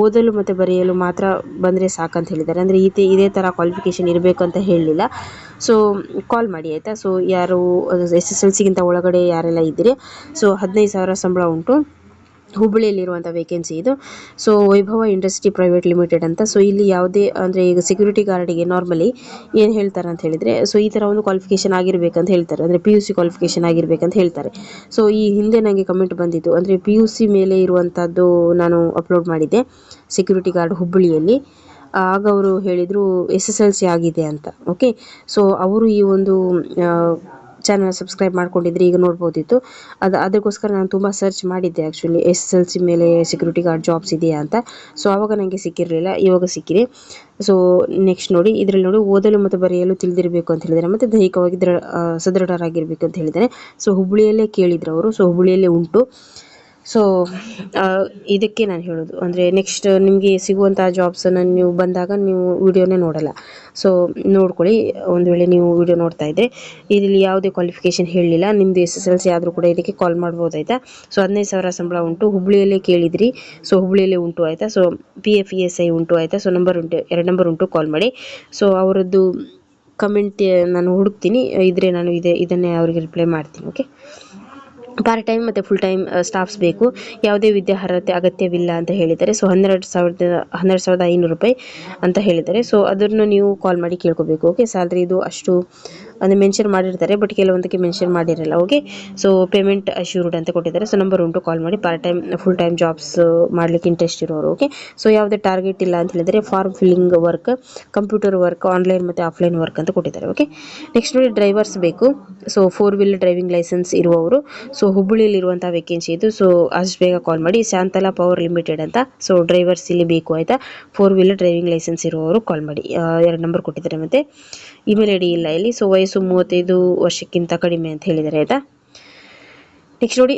ಓದಲು ಮತ್ತು ಬರೆಯಲು ಮಾತ್ರ ಬಂದರೆ ಸಾಕಂತ ಹೇಳಿದ್ದಾರೆ. ಅಂದರೆ ಇದೇ ಥರ ಕ್ವಾಲಿಫಿಕೇಷನ್ ಇರಬೇಕು ಅಂತ ಹೇಳಲಿಲ್ಲ. ಸೊ ಕಾಲ್ ಮಾಡಿ ಆಯಿತಾ. ಸೊ ಯಾರು SSLCಗಿಂತ ಒಳಗಡೆ ಯಾರೆಲ್ಲ ಇದ್ದೀರಿ, ಸೊ 15,000 ಸಂಬಳ ಉಂಟು. ಹುಬ್ಬಳ್ಳಿಯಲ್ಲಿರುವಂಥ ವೇಕೆನ್ಸಿ ಇದು. ಸೊ ವೈಭವ ಇಂಡಸ್ಟ್ರಿ ಪ್ರೈವೇಟ್ ಲಿಮಿಟೆಡ್ ಅಂತ. ಸೊ ಇಲ್ಲಿ ಯಾವುದೇ ಅಂದರೆ ಈಗ ಸೆಕ್ಯೂರಿಟಿ ಗಾರ್ಡಿಗೆ ನಾರ್ಮಲಿ ಏನು ಹೇಳ್ತಾರೆ ಅಂತ ಹೇಳಿದರೆ, ಸೊ ಈ ಥರ ಒಂದು ಕ್ವಾಲಿಫಿಕೇಷನ್ ಆಗಿರಬೇಕಂತ ಹೇಳ್ತಾರೆ, ಅಂದರೆ PUC ಕ್ವಾಲಿಫಿಕೇಷನ್ ಆಗಿರಬೇಕಂತ ಹೇಳ್ತಾರೆ. ಸೊ ಈ ಹಿಂದೆ ನನಗೆ ಕಮೆಂಟ್ ಬಂದಿತ್ತು, ಅಂದರೆ PUC ಮೇಲೆ ಇರುವಂಥದ್ದು ನಾನು ಅಪ್ಲೋಡ್ ಮಾಡಿದ್ದೆ ಸೆಕ್ಯೂರಿಟಿ ಗಾರ್ಡ್ ಹುಬ್ಬಳ್ಳಿಯಲ್ಲಿ. ಆಗ ಅವರು ಹೇಳಿದರು SSLC ಆಗಿದೆ ಅಂತ. ಓಕೆ, ಸೊ ಅವರು ಈ ಒಂದು ಚಾನಲ್ ಸಬ್ಸ್ಕ್ರೈಬ್ ಮಾಡ್ಕೊಂಡಿದ್ರೆ ಈಗ ನೋಡ್ಬೋದಿತ್ತು. ಅದಕ್ಕೋಸ್ಕರ ನಾನು ತುಂಬ ಸರ್ಚ್ ಮಾಡಿದ್ದೆ ಆ್ಯಕ್ಚುಲಿ SSLC ಮೇಲೆ ಸೆಕ್ಯೂರಿಟಿ ಗಾರ್ಡ್ ಜಾಬ್ಸ್ ಇದೆಯಾ ಅಂತ. ಸೊ ಆವಾಗ ನನಗೆ ಸಿಕ್ಕಿರಲಿಲ್ಲ, ಇವಾಗ ಸಿಕ್ಕಿದೆ. ಸೊ ನೆಕ್ಸ್ಟ್ ನೋಡಿ, ಇದರಲ್ಲಿ ನೋಡಿ ಓದಲು ಮತ್ತು ಬರೆಯಲು ತಿಳಿದಿರಬೇಕು ಅಂತ ಹೇಳಿದ್ದಾರೆ, ಮತ್ತು ದೈಹಿಕವಾಗಿ ಸದೃಢರಾಗಿರಬೇಕು ಅಂತ ಹೇಳಿದ್ದಾರೆ. ಸೊ ಹುಬ್ಬಳ್ಳಿಯಲ್ಲೇ ಕೇಳಿದ್ರು ಅವರು. ಸೊ ಹುಬ್ಬಳ್ಳಿಯಲ್ಲೇ ಉಂಟು. ಸೊ ಇದಕ್ಕೆ ನಾನು ಹೇಳೋದು, ಅಂದರೆ ನೆಕ್ಸ್ಟ್ ನಿಮಗೆ ಸಿಗುವಂಥ ಜಾಬ್ಸನ್ನು ನೀವು ಬಂದಾಗ ನೀವು ವಿಡಿಯೋನೇ ನೋಡಲ್ಲ. ಸೊ ನೋಡ್ಕೊಳ್ಳಿ, ಒಂದು ವೇಳೆ ನೀವು ವಿಡಿಯೋ ನೋಡ್ತಾ ಇದ್ದರೆ. ಇಲ್ಲಿ ಯಾವುದೇ ಕ್ವಾಲಿಫಿಕೇಷನ್ ಹೇಳಲಿಲ್ಲ, ನಿಮ್ಮದು SSLC ಆದರೂ ಕೂಡ ಇದಕ್ಕೆ ಕಾಲ್ ಮಾಡ್ಬೋದು ಆಯಿತಾ. ಸೊ 15,000 ಸಂಬಳ ಉಂಟು. ಹುಬ್ಬಳ್ಳಿಯಲ್ಲೇ ಕೇಳಿದ್ರಿ, ಸೊ ಹುಬ್ಬಳ್ಳಿಯಲ್ಲೇ ಉಂಟು ಆಯಿತಾ. ಸೊ PF ESI ಉಂಟು ಆಯಿತಾ. ಸೊ ನಂಬರ್ ಉಂಟು, 2 ನಂಬರ್ ಉಂಟು, ಕಾಲ್ ಮಾಡಿ. ಸೊ ಅವರದ್ದು ಕಮೆಂಟ್ ನಾನು ಹುಡುಕ್ತೀನಿ, ಇದ್ದರೆ ನಾನು ಇದನ್ನೇ ಅವರಿಗೆ ರಿಪ್ಲೈ ಮಾಡ್ತೀನಿ. ಓಕೆ, ಪಾರ್ಟ್ ಟೈಮ್ ಮತ್ತು ಫುಲ್ ಟೈಮ್ ಸ್ಟಾಫ್ಸ್ ಬೇಕು. ಯಾವುದೇ ವಿದ್ಯಾರ್ಹತೆ ಅಗತ್ಯವಿಲ್ಲ ಅಂತ ಹೇಳಿದ್ದಾರೆ. ಸೊ 12,500 ರೂಪಾಯಿ ಅಂತ ಹೇಳಿದ್ದಾರೆ. ಸೊ ಅದನ್ನು ನೀವು ಕಾಲ್ ಮಾಡಿ ಕೇಳ್ಕೋಬೇಕು. ಓಕೆ, ಸ್ಯಾಲ್ರಿ ಇದು ಅಷ್ಟು ಅಂದರೆ ಮೆನ್ಷನ್ ಮಾಡಿರ್ತಾರೆ, ಬಟ್ ಕೆಲವೊಂದಕ್ಕೆ ಮೆನ್ಷನ್ ಮಾಡಿರಲ್ಲ. ಓಕೆ, ಸೊ ಪೇಮೆಂಟ್ ಅಶ್ಯೂರ್ಡ್ ಅಂತ ಕೊಟ್ಟಿದ್ದಾರೆ. ಸೊ ನಂಬರ್ ಉಂಟು, ಕಾಲ್ ಮಾಡಿ. Part time full time jobs ಮಾಡಲಿಕ್ಕೆ ಇಂಟ್ರೆಸ್ಟ್ ಇರೋರು. ಓಕೆ, ಸೊ ಯಾವುದೇ ಟಾರ್ಗೆಟ್ ಇಲ್ಲ ಅಂತ ಹೇಳಿದರೆ form filling work, computer work, online ಮತ್ತು ಆಫ್ಲೈನ್ ವರ್ಕ್ ಅಂತ ಕೊಟ್ಟಿದ್ದಾರೆ. ಓಕೆ, ನೆಕ್ಸ್ಟ್ ನೋಡಿ ಡ್ರೈವರ್ಸ್ ಬೇಕು. ಸೊ 4 ವೀಲರ್ ಡ್ರೈವಿಂಗ್ ಲೈಸೆನ್ಸ್ ಇರುವವರು. ಸೊ ಹುಬ್ಬಳ್ಳಿಯಲ್ಲಿರುವಂಥ ವೇಕೆನ್ಸಿ ಇದು. ಸೊ ಅಷ್ಟು ಬೇಗ ಕಾಲ್ ಮಾಡಿ. ಶಾಂತಲಾ ಪವರ್ ಲಿಮಿಟೆಡ್ ಅಂತ. ಸೊ ಡ್ರೈವರ್ಸ್ ಇಲ್ಲಿ ಬೇಕು ಆಯಿತಾ. 4 ವೀಲರ್ ಡ್ರೈವಿಂಗ್ ಲೈಸೆನ್ಸ್ ಇರುವವರು ಕಾಲ್ ಮಾಡಿ. 2 ನಂಬರ್ ಕೊಟ್ಟಿದ್ದಾರೆ, ಮತ್ತು ಇಮೇಲ್ ID ಇಲ್ಲ ಇಲ್ಲಿ. ಸೊ ವಯಸ್ಸು 35 ವರ್ಷಕ್ಕಿಂತ ಕಡಿಮೆ ಅಂತ ಹೇಳಿದ್ದಾರೆ ಆಯಿತಾ. ನೆಕ್ಸ್ಟ್ ನೋಡಿ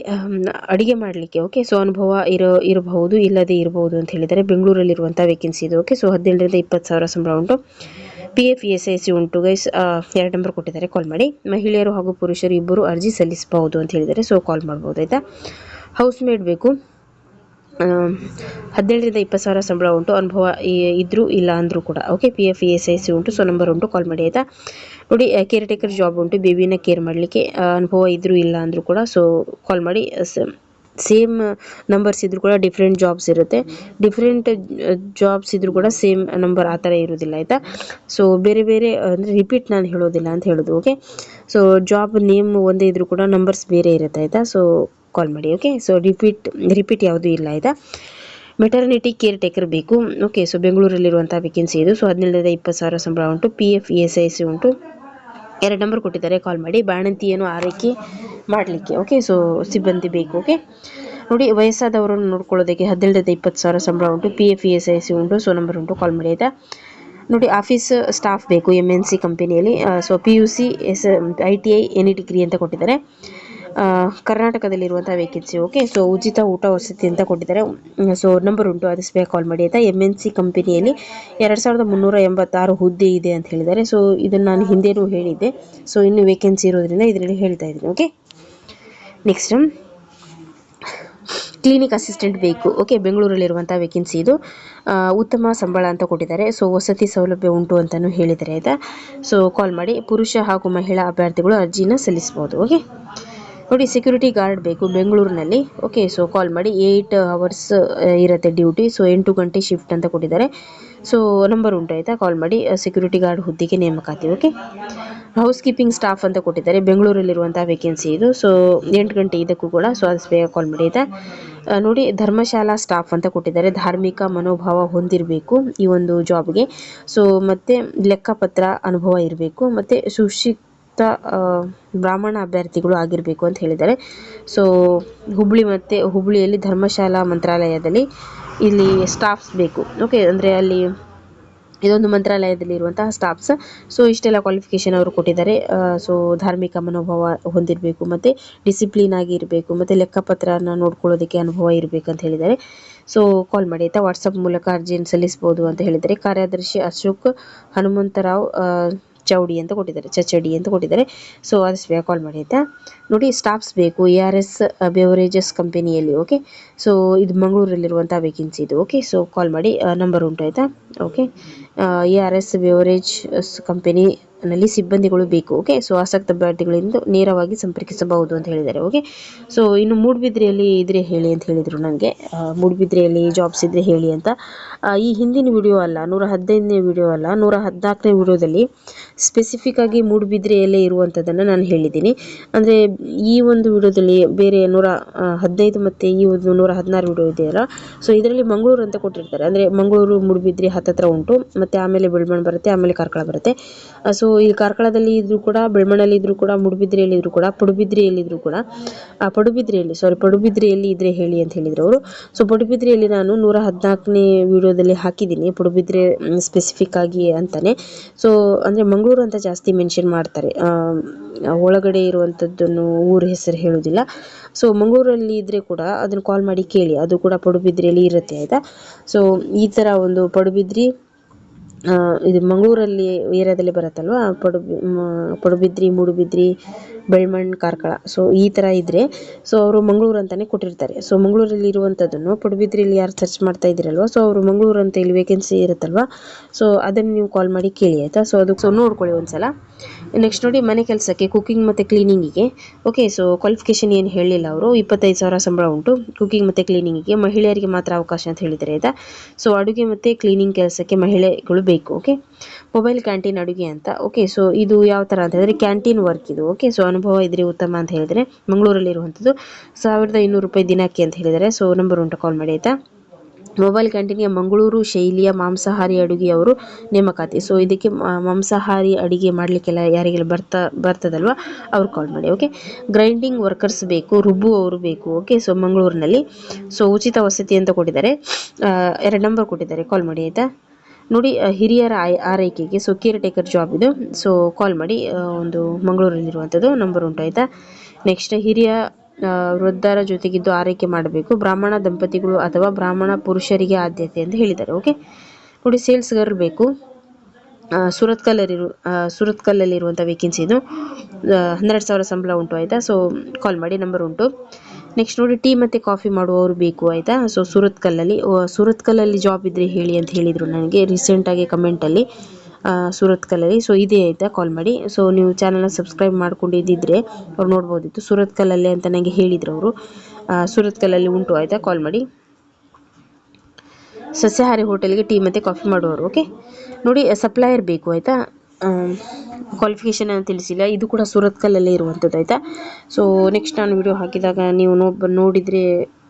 ಅಡುಗೆ ಮಾಡಲಿಕ್ಕೆ. ಓಕೆ, ಸೊ ಅನುಭವ ಇರಬಹುದು, ಇಲ್ಲದೇ ಇರಬಹುದು ಅಂತ ಹೇಳಿದ್ದಾರೆ. ಬೆಂಗಳೂರಲ್ಲಿರುವಂಥ ವೇಕೆನ್ಸಿ ಇದು. ಓಕೆ, ಸೊ 17 ರಿಂದ 20,000 ಸಂಬಳ ಉಂಟು. PF ESIC ಉಂಟು ಗೈಸ್. 2 ನಂಬರ್ ಕೊಟ್ಟಿದ್ದಾರೆ, ಕಾಲ್ ಮಾಡಿ. ಮಹಿಳೆಯರು ಹಾಗೂ ಪುರುಷರು ಇಬ್ಬರು ಅರ್ಜಿ ಸಲ್ಲಿಸಬಹುದು ಅಂತ ಹೇಳಿದ್ದಾರೆ. ಸೊ ಕಾಲ್ ಮಾಡ್ಬೋದು ಆಯಿತಾ. ಹೌಸ್ ಮೇಡ್ ಬೇಕು. 17 ರಿಂದ 20,000 ಸಂಬಳ ಉಂಟು. ಅನುಭವ ಇದ್ದರೂ ಇಲ್ಲ ಅಂದರೂ ಕೂಡ. ಓಕೆ, PF ESIC ಉಂಟು. ಸೊ ನಂಬರ್ ಉಂಟು, ಕಾಲ್ ಮಾಡಿ ಆಯಿತಾ. ನೋಡಿ ಕೇರ್ ಟೇಕರ್ ಜಾಬ್ ಉಂಟು, ಬೇಬಿನ ಕೇರ್ ಮಾಡಲಿಕ್ಕೆ. ಅನುಭವ ಇದ್ದರೂ ಇಲ್ಲ ಅಂದರೂ ಕೂಡ. ಸೊ ಕಾಲ್ ಮಾಡಿ. ಸೇಮ್ ನಂಬರ್ಸ್ ಇದ್ರೂ ಕೂಡ ಡಿಫ್ರೆಂಟ್ ಜಾಬ್ಸ್ ಇರುತ್ತೆ. ಡಿಫ್ರೆಂಟ್ ಜಾಬ್ಸ್ ಇದ್ರೂ ಕೂಡ ಸೇಮ್ ನಂಬರ್ ಆ ಥರ ಇರೋದಿಲ್ಲ ಆಯಿತಾ. ಸೊ ಬೇರೆ ಬೇರೆ ಅಂದರೆ ರಿಪೀಟ್ ನಾನು ಹೇಳೋದಿಲ್ಲ ಅಂತ ಹೇಳೋದು. ಓಕೆ, ಸೊ ಜಾಬ್ ನೇಮ್ ಒಂದೇ ಇದ್ರೂ ಕೂಡ ನಂಬರ್ಸ್ ಬೇರೆ ಇರುತ್ತೆ ಆಯಿತಾ. ಸೊ ಕಾಲ್ ಮಾಡಿ. ಓಕೆ, ಸೊ ರಿಪೀಟ್ ಯಾವುದೂ ಇಲ್ಲ ಆಯಿತಾ. ಮೆಟರ್ನಿಟಿ ಕೇರ್ ಟೇಕರ್ ಬೇಕು. ಓಕೆ, ಸೊ ಬೆಂಗಳೂರಲ್ಲಿರುವಂಥ ವೇಕೆನ್ಸಿ ಇದು. ಸೊ 17 ರಿಂದ 20,000 ಸಂಬಳ ಉಂಟು. PF ESIC ಉಂಟು. 2 ನಂಬರ್ ಕೊಟ್ಟಿದ್ದಾರೆ, ಕಾಲ್ ಮಾಡಿ. ಬಾಣಂತಿಯನ್ನು ಆರೈಕೆ ಮಾಡಲಿಕ್ಕೆ. ಓಕೆ, ಸೊ ಸಿಬ್ಬಂದಿ ಬೇಕು. ಓಕೆ, ನೋಡಿ ವಯಸ್ಸಾದವರನ್ನು ನೋಡ್ಕೊಳ್ಳೋದಕ್ಕೆ 17 ರಿಂದ 20,000 ಸಂಬಳ ಉಂಟು. PF ESIC ಉಂಟು. ಸೊ ನಂಬರ್ ಉಂಟು, ಕಾಲ್ ಮಾಡಿ ಆಯಿತಾ. ನೋಡಿ ಆಫೀಸ್ ಸ್ಟಾಫ್ ಬೇಕು MNC ಕಂಪನಿಯಲ್ಲಿ. So PUC ITI any degree ಅಂತ ಕೊಟ್ಟಿದ್ದಾರೆ. ಕರ್ನಾಟಕದಲ್ಲಿರುವಂಥ ವೇಕೆನ್ಸಿ. ಓಕೆ, ಸೊ ಉಚಿತ ಊಟ ವಸತಿ ಅಂತ ಕೊಟ್ಟಿದ್ದಾರೆ. ಸೊ ನಂಬರ್ ಉಂಟು, ಅದು ಬೇಗ ಕಾಲ್ ಮಾಡಿ ಆಯಿತಾ. MNC ಕಂಪನಿಯಲ್ಲಿ 2,386 ಹುದ್ದೆ ಇದೆ ಅಂತ ಹೇಳಿದ್ದಾರೆ. ಸೊ ಇದನ್ನು ನಾನು ಹಿಂದೆನೂ ಹೇಳಿದ್ದೆ. ಸೊ ಇನ್ನು ವೇಕೆನ್ಸಿ ಇರೋದ್ರಿಂದ ಇದರಲ್ಲಿ ಹೇಳ್ತಾ ಇದ್ದೀನಿ. ಓಕೆ, ನೆಕ್ಸ್ಟ್ ಕ್ಲಿನಿಕ್ ಅಸಿಸ್ಟೆಂಟ್ ಬೇಕು. ಓಕೆ, ಬೆಂಗಳೂರಲ್ಲಿರುವಂಥ ವೇಕೆನ್ಸಿ ಇದು. ಉತ್ತಮ ಸಂಬಳ ಅಂತ ಕೊಟ್ಟಿದ್ದಾರೆ. ಸೊ ವಸತಿ ಸೌಲಭ್ಯ ಉಂಟು ಅಂತಲೂ ಹೇಳಿದ್ದಾರೆ ಆಯಿತಾ. ಸೊ ಕಾಲ್ ಮಾಡಿ. ಪುರುಷ ಹಾಗೂ ಮಹಿಳಾ ಅಭ್ಯರ್ಥಿಗಳು ಅರ್ಜಿನ ಸಲ್ಲಿಸ್ಬೋದು. ಓಕೆ ನೋಡಿ, ಸೆಕ್ಯೂರಿಟಿ ಗಾರ್ಡ್ ಬೇಕು ಬೆಂಗಳೂರಿನಲ್ಲಿ. ಓಕೆ, ಸೊ ಕಾಲ್ ಮಾಡಿ. 8 ಅವರ್ಸ್ ಇರುತ್ತೆ ಡ್ಯೂಟಿ. ಸೊ 8 ಗಂಟೆ ಶಿಫ್ಟ್ ಅಂತ ಕೊಟ್ಟಿದ್ದಾರೆ. ಸೊ ನಂಬರ್ ಉಂಟು ಆಯಿತಾ, ಕಾಲ್ ಮಾಡಿ. ಸೆಕ್ಯೂರಿಟಿ ಗಾರ್ಡ್ ಹುದ್ದೆಗೆ ನೇಮಕಾತಿ. ಓಕೆ, ಹೌಸ್ ಕೀಪಿಂಗ್ ಸ್ಟಾಫ್ ಅಂತ ಕೊಟ್ಟಿದ್ದಾರೆ. ಬೆಂಗಳೂರಲ್ಲಿರುವಂಥ ವೇಕೆನ್ಸಿ ಇದು. ಸೊ 8 ಗಂಟೆ ಇದಕ್ಕೂ ಕೂಡ. ಸೊ ಅದು ಬೇಗ ಕಾಲ್ ಮಾಡಿ ಆಯಿತಾ. ನೋಡಿ, ಧರ್ಮಶಾಲಾ ಸ್ಟಾಫ್ ಅಂತ ಕೊಟ್ಟಿದ್ದಾರೆ. ಧಾರ್ಮಿಕ ಮನೋಭಾವ ಹೊಂದಿರಬೇಕು ಈ ಒಂದು ಜಾಬ್ಗೆ. ಸೊ ಮತ್ತು ಲೆಕ್ಕಪತ್ರ ಅನುಭವ ಇರಬೇಕು, ಮತ್ತು ಬ್ರಾಹ್ಮಣ ಅಭ್ಯರ್ಥಿಗಳು ಆಗಿರಬೇಕು ಅಂತ ಹೇಳಿದ್ದಾರೆ. ಸೊ ಹುಬ್ಳಿಯಲ್ಲಿ ಧರ್ಮಶಾಲಾ ಮಂತ್ರಾಲಯದಲ್ಲಿ ಇಲ್ಲಿ ಸ್ಟಾಫ್ಸ್ ಬೇಕು. ಓಕೆ, ಅಂದರೆ ಅಲ್ಲಿ ಇದೊಂದು ಮಂತ್ರಾಲಯದಲ್ಲಿ ಇರುವಂತಹ ಸ್ಟಾಫ್ಸ್. ಸೊ ಇಷ್ಟೆಲ್ಲ ಕ್ವಾಲಿಫಿಕೇಷನ್ ಅವರು ಕೊಟ್ಟಿದ್ದಾರೆ. ಸೊ ಧಾರ್ಮಿಕ ಮನೋಭಾವ ಹೊಂದಿರಬೇಕು, ಮತ್ತು ಡಿಸಿಪ್ಲಿನ್ ಆಗಿ ಇರಬೇಕು, ಮತ್ತು ಲೆಕ್ಕಪತ್ರನ ನೋಡ್ಕೊಳ್ಳೋದಕ್ಕೆ ಅನುಭವ ಇರಬೇಕು ಅಂತ ಹೇಳಿದ್ದಾರೆ. ಸೊ ಕಾಲ್ ಮಾಡಿ ಆಯಿತಾ. ವಾಟ್ಸಪ್ ಮೂಲಕ ಅರ್ಜಿಯನ್ನು ಸಲ್ಲಿಸ್ಬೋದು ಅಂತ ಹೇಳಿದ್ದಾರೆ. ಕಾರ್ಯದರ್ಶಿ ಅಶೋಕ್ ಹನುಮಂತರಾವ್ ಚೌಡಿ ಅಂತ ಕೊಟ್ಟಿದ್ದಾರೆ, ಚಚಡಿ ಅಂತ ಕೊಟ್ಟಿದ್ದಾರೆ. ಸೊ ಆದಷ್ಟು ಬೇಗ ಕಾಲ್ ಮಾಡಿ ಆಯಿತಾ. ನೋಡಿ, ಸ್ಟಾಫ್ಸ್ ಬೇಕು ARS ಬೆವರೇಜಸ್ ಕಂಪನಿಯಲ್ಲಿ. ಓಕೆ, ಸೊ ಇದು ಮಂಗಳೂರಲ್ಲಿರುವಂಥ ವೇಕೆನ್ಸಿ ಇದು. ಓಕೆ, ಸೊ ಕಾಲ್ ಮಾಡಿ. ನಂಬರ್ ಉಂಟು ಆಯಿತಾ. ಓಕೆ, ARS ಬೆವರೇಜಸ್ ಕಂಪನಿನಲ್ಲಿ ಸಿಬ್ಬಂದಿಗಳು ಬೇಕು. ಓಕೆ, ಸೊ ಆಸಕ್ತ ಅಭ್ಯರ್ಥಿಗಳಿಂದ ನೇರವಾಗಿ ಸಂಪರ್ಕಿಸಬಹುದು ಅಂತ ಹೇಳಿದ್ದಾರೆ. ಓಕೆ, ಸೊ ಇನ್ನು ಮೂಡುಬಿದ್ರೆಯಲ್ಲಿ ಇದ್ರೆ ಹೇಳಿ ಅಂತ ಹೇಳಿದರು ನನಗೆ. ಮೂಡುಬಿದ್ರೆಯಲ್ಲಿ ಜಾಬ್ಸ್ ಇದ್ರೆ ಹೇಳಿ ಅಂತ. ಈ ಹಿಂದಿನ ವಿಡಿಯೋ ಅಲ್ಲ, 115ನೇ ವಿಡಿಯೋ ಅಲ್ಲ, 114ನೇ ವಿಡಿಯೋದಲ್ಲಿ ಸ್ಪೆಸಿಫಿಕ್ ಆಗಿ ಮೂಡುಬಿದ್ರೆಯಲ್ಲೇ ಇರುವಂಥದ್ದನ್ನು ನಾನು ಹೇಳಿದ್ದೀನಿ. ಅಂದರೆ ಈ ಒಂದು ವಿಡಿಯೋದಲ್ಲಿ ಬೇರೆ 115 ಮತ್ತು ಈ ಒಂದು 116 ವಿಡಿಯೋ ಇದೆಯಲ್ಲ, ಸೊ ಇದರಲ್ಲಿ ಮಂಗಳೂರು ಅಂತ ಕೊಟ್ಟಿರ್ತಾರೆ. ಅಂದರೆ ಮಂಗಳೂರು ಮೂಡುಬಿದ್ರೆ ಹತ್ತತ್ರ ಉಂಟು, ಮತ್ತು ಆಮೇಲೆ ಬೆಳ್ಮಣ್ ಬರುತ್ತೆ, ಆಮೇಲೆ ಕಾರ್ಕಳ ಬರುತ್ತೆ. ಸೊ ಈ ಕಾರ್ಕಳದಲ್ಲಿ ಇದ್ರೂ ಕೂಡ, ಬೆಳ್ಮಣ್ಣಲ್ಲಿ ಇದ್ರೂ ಕೂಡ, ಮೂಡುಬಿದ್ರೆಯಲ್ಲಿ ಇದ್ರೂ ಕೂಡ, ಪಡುಬಿದ್ರೆಯಲ್ಲಿದ್ದರೂ ಕೂಡ, ಪಡುಬಿದ್ರೆಯಲ್ಲಿ ಇದ್ರೆ ಹೇಳಿ ಅಂತ ಹೇಳಿದ್ರು ಅವರು. ಸೊ ಪಡುಬಿದ್ರೆಯಲ್ಲಿ ನಾನು 114ನೇ ವಿಡಿಯೋದಲ್ಲಿ ಹಾಕಿದ್ದೀನಿ, ಪಡುಬಿದ್ರೆ ಸ್ಪೆಸಿಫಿಕ್ ಆಗಿ ಅಂತಾನೆ. ಸೊ ಅಂದರೆ ಮಂಗಳೂರು ಅಂತ ಜಾಸ್ತಿ ಮೆನ್ಷನ್ ಮಾಡ್ತಾರೆ, ಒಳಗಡೆ ಇರುವಂಥದ್ದನ್ನು ಊರ ಹೆಸರು ಹೇಳೋದಿಲ್ಲ. ಸೊ ಮಂಗಳೂರಲ್ಲಿ ಇದ್ದರೆ ಕೂಡ ಅದನ್ನು ಕಾಲ್ ಮಾಡಿ ಕೇಳಿ, ಅದು ಕೂಡ ಪಡುಬಿದ್ರೆಯಲ್ಲಿ ಇರುತ್ತೆ ಆಯಿತಾ. ಸೊ ಈ ಥರ ಒಂದು ಪಡುಬಿದ್ರಿ ಇದು ಮಂಗಳೂರಲ್ಲಿ ಏರಿಯಾದಲ್ಲಿ ಬರುತ್ತಲ್ವ, ಪಡುಬಿದ್ರಿ, ಮೂಡುಬಿದ್ರಿ, ಬೆಳ್ಮಣ್, ಕಾರ್ಕಳ. ಸೊ ಈ ಥರ ಇದ್ದರೆ ಸೊ ಅವರು ಮಂಗಳೂರು ಅಂತಲೇ ಕೊಟ್ಟಿರ್ತಾರೆ. ಸೊ ಮಂಗಳೂರಲ್ಲಿ ಇರುವಂಥದ್ದನ್ನು ಪಡುಬಿದ್ರಿಯಲ್ಲಿ ಯಾರು ಸರ್ಚ್ ಮಾಡ್ತಾ ಇದ್ದೀರಲ್ವ, ಸೊ ಅವರು ಮಂಗಳೂರು ಅಂತ ಇಲ್ಲಿ ವೇಕೆನ್ಸಿ ಇರುತ್ತಲ್ವ, ಸೊ ಅದನ್ನು ನೀವು ಕಾಲ್ ಮಾಡಿ ಕೇಳಿ ಆಯಿತಾ. ಸೊ ಅದಕ್ಕೆ ನೋಡ್ಕೊಳ್ಳಿ ಒಂದ್ಸಲ. ನೆಕ್ಸ್ಟ್ ನೋಡಿ, ಮನೆ ಕೆಲಸಕ್ಕೆ, ಕುಕಿಂಗ್ ಮತ್ತು ಕ್ಲೀನಿಂಗಿಗೆ. ಓಕೆ, ಸೊ ಕ್ವಾಲಿಫಿಕೇಷನ್ ಏನು ಹೇಳಿಲ್ಲ ಅವರು. 25,000 ಸಂಬಳ ಉಂಟು. ಕುಕಿಂಗ್ ಮತ್ತು ಕ್ಲೀನಿಂಗಿಗೆ ಮಹಿಳೆಯರಿಗೆ ಮಾತ್ರ ಅವಕಾಶ ಅಂತ ಹೇಳಿದ್ದಾರೆ ಆಯಿತಾ. ಸೊ ಅಡುಗೆ ಮತ್ತು ಕ್ಲೀನಿಂಗ್ ಕೆಲಸಕ್ಕೆ ಮಹಿಳೆಗಳು ಬೇಕು. ಓಕೆ, ಮೊಬೈಲ್ ಕ್ಯಾಂಟೀನ್ ಅಡುಗೆ ಅಂತ. ಓಕೆ, ಸೊ ಇದು ಯಾವ ಥರ ಅಂತ ಹೇಳಿದ್ರೆ ಕ್ಯಾಂಟೀನ್ ವರ್ಕ್ ಇದು. ಓಕೆ, ಸೊ ಅನುಭವ ಇದ್ರೆ ಉತ್ತಮ ಅಂತ ಹೇಳಿದರೆ, ಮಂಗಳೂರಲ್ಲಿರುವಂಥದ್ದು. 1,200 ರೂಪಾಯಿ ದಿನಕ್ಕೆ ಅಂತ ಹೇಳಿದ್ದಾರೆ. ಸೊ ನಂಬರ್ ಉಂಟು, ಕಾಲ್ ಮಾಡಿ ಆಯಿತಾ. ಮೊಬೈಲ್ ಕ್ಯಾಂಟೀನ್ಗೆ ಮಂಗಳೂರು ಶೈಲಿಯ ಮಾಂಸಾಹಾರಿ ಅಡುಗೆಯವರು ನೇಮಕಾತಿ. ಸೊ ಇದಕ್ಕೆ ಮಾಂಸಾಹಾರಿ ಅಡುಗೆ ಮಾಡಲಿಕ್ಕೆಲ್ಲ ಯಾರಿಗೆಲ್ಲ ಬರ್ತದಲ್ವ ಅವ್ರು ಕಾಲ್ ಮಾಡಿ. ಓಕೆ, ಗ್ರೈಂಡಿಂಗ್ ವರ್ಕರ್ಸ್ ಬೇಕು, ರುಬ್ಬುವವರು ಬೇಕು. ಓಕೆ, ಸೊ ಮಂಗಳೂರಿನಲ್ಲಿ. ಸೊ ಉಚಿತ ವಸತಿ ಅಂತ ಕೊಟ್ಟಿದ್ದಾರೆ. 2 ನಂಬರ್ ಕೊಟ್ಟಿದ್ದಾರೆ, ಕಾಲ್ ಮಾಡಿ ಆಯಿತಾ. ನೋಡಿ, ಹಿರಿಯರ ಆರೈಕೆಗೆ, ಸೊ ಕೇರ್ ಟೇಕರ್ ಜಾಬ್ ಇದು. ಸೊ ಕಾಲ್ ಮಾಡಿ. ಒಂದು ಮಂಗಳೂರಲ್ಲಿರುವಂಥದ್ದು. ನಂಬರ್ ಉಂಟು ಆಯಿತಾ. ನೆಕ್ಸ್ಟ್, ಹಿರಿಯ ವೃದ್ಧರ ಜೊತೆಗಿದ್ದು ಆರೈಕೆ ಮಾಡಬೇಕು. ಬ್ರಾಹ್ಮಣ ದಂಪತಿಗಳು ಅಥವಾ ಬ್ರಾಹ್ಮಣ ಪುರುಷರಿಗೆ ಆದ್ಯತೆ ಅಂತ ಹೇಳಿದ್ದಾರೆ. ಓಕೆ, ನೋಡಿ, ಸೇಲ್ಸ್ ಗರ್ಲ್ ಬೇಕು. ಸುರತ್ಕಲ್ಲಲ್ಲಿರುವಂಥ ವೇಕೆನ್ಸಿ ಇದು. 12,000 ಸಂಬಳ ಉಂಟು ಆಯಿತಾ. ಸೊ ಕಾಲ್ ಮಾಡಿ, ನಂಬರ್ ಉಂಟು. ನೆಕ್ಸ್ಟ್ ನೋಡಿ, ಟೀ ಮತ್ತು ಕಾಫಿ ಮಾಡುವವರು ಬೇಕು ಆಯಿತಾ. ಸೊ ಸುರತ್ಕಲ್ಲಲ್ಲಿ ಜಾಬ್ ಇದ್ದರೆ ಹೇಳಿ ಅಂತ ಹೇಳಿದರು ನನಗೆ ರೀಸೆಂಟಾಗಿ ಕಮೆಂಟಲ್ಲಿ, ಸುರತ್ಕಲ್ಲಲ್ಲಿ. ಸೊ ಇದೇ ಆಯಿತಾ, ಕಾಲ್ ಮಾಡಿ. ಸೊ ನೀವು ಚಾನಲ್ನ ಸಬ್ಸ್ಕ್ರೈಬ್ ಮಾಡ್ಕೊಂಡಿದ್ದಿದ್ರೆ ಅವ್ರು ನೋಡ್ಬೋದಿತ್ತು. ಸುರತ್ಕಲ್ಲಲ್ಲಿ ಅಂತ ನನಗೆ ಹೇಳಿದರು ಅವರು. ಸುರತ್ಕಲ್ಲಲ್ಲಿ ಉಂಟು ಆಯಿತಾ, ಕಾಲ್ ಮಾಡಿ. ಸಸ್ಯಾಹಾರಿ ಹೋಟೆಲ್ಗೆ ಟೀ ಮತ್ತು ಕಾಫಿ ಮಾಡುವವರು. ಓಕೆ, ನೋಡಿ, ಸಪ್ಲೈಯರ್ ಬೇಕು ಆಯಿತಾ. ಕ್ವಾಲಿಫಿಕೇಷನ್ ಅಂತ ತಿಳಿಸಿಲ್ಲ, ಇದು ಕೂಡ ಸುರತ್ಕಲ್ಲಲ್ಲೇ ಇರುವಂಥದ್ದು ಆಯಿತಾ. ಸೊ ನೆಕ್ಸ್ಟ್ ನಾನು ವಿಡಿಯೋ ಹಾಕಿದಾಗ ನೀವು ನೋಡಿದರೆ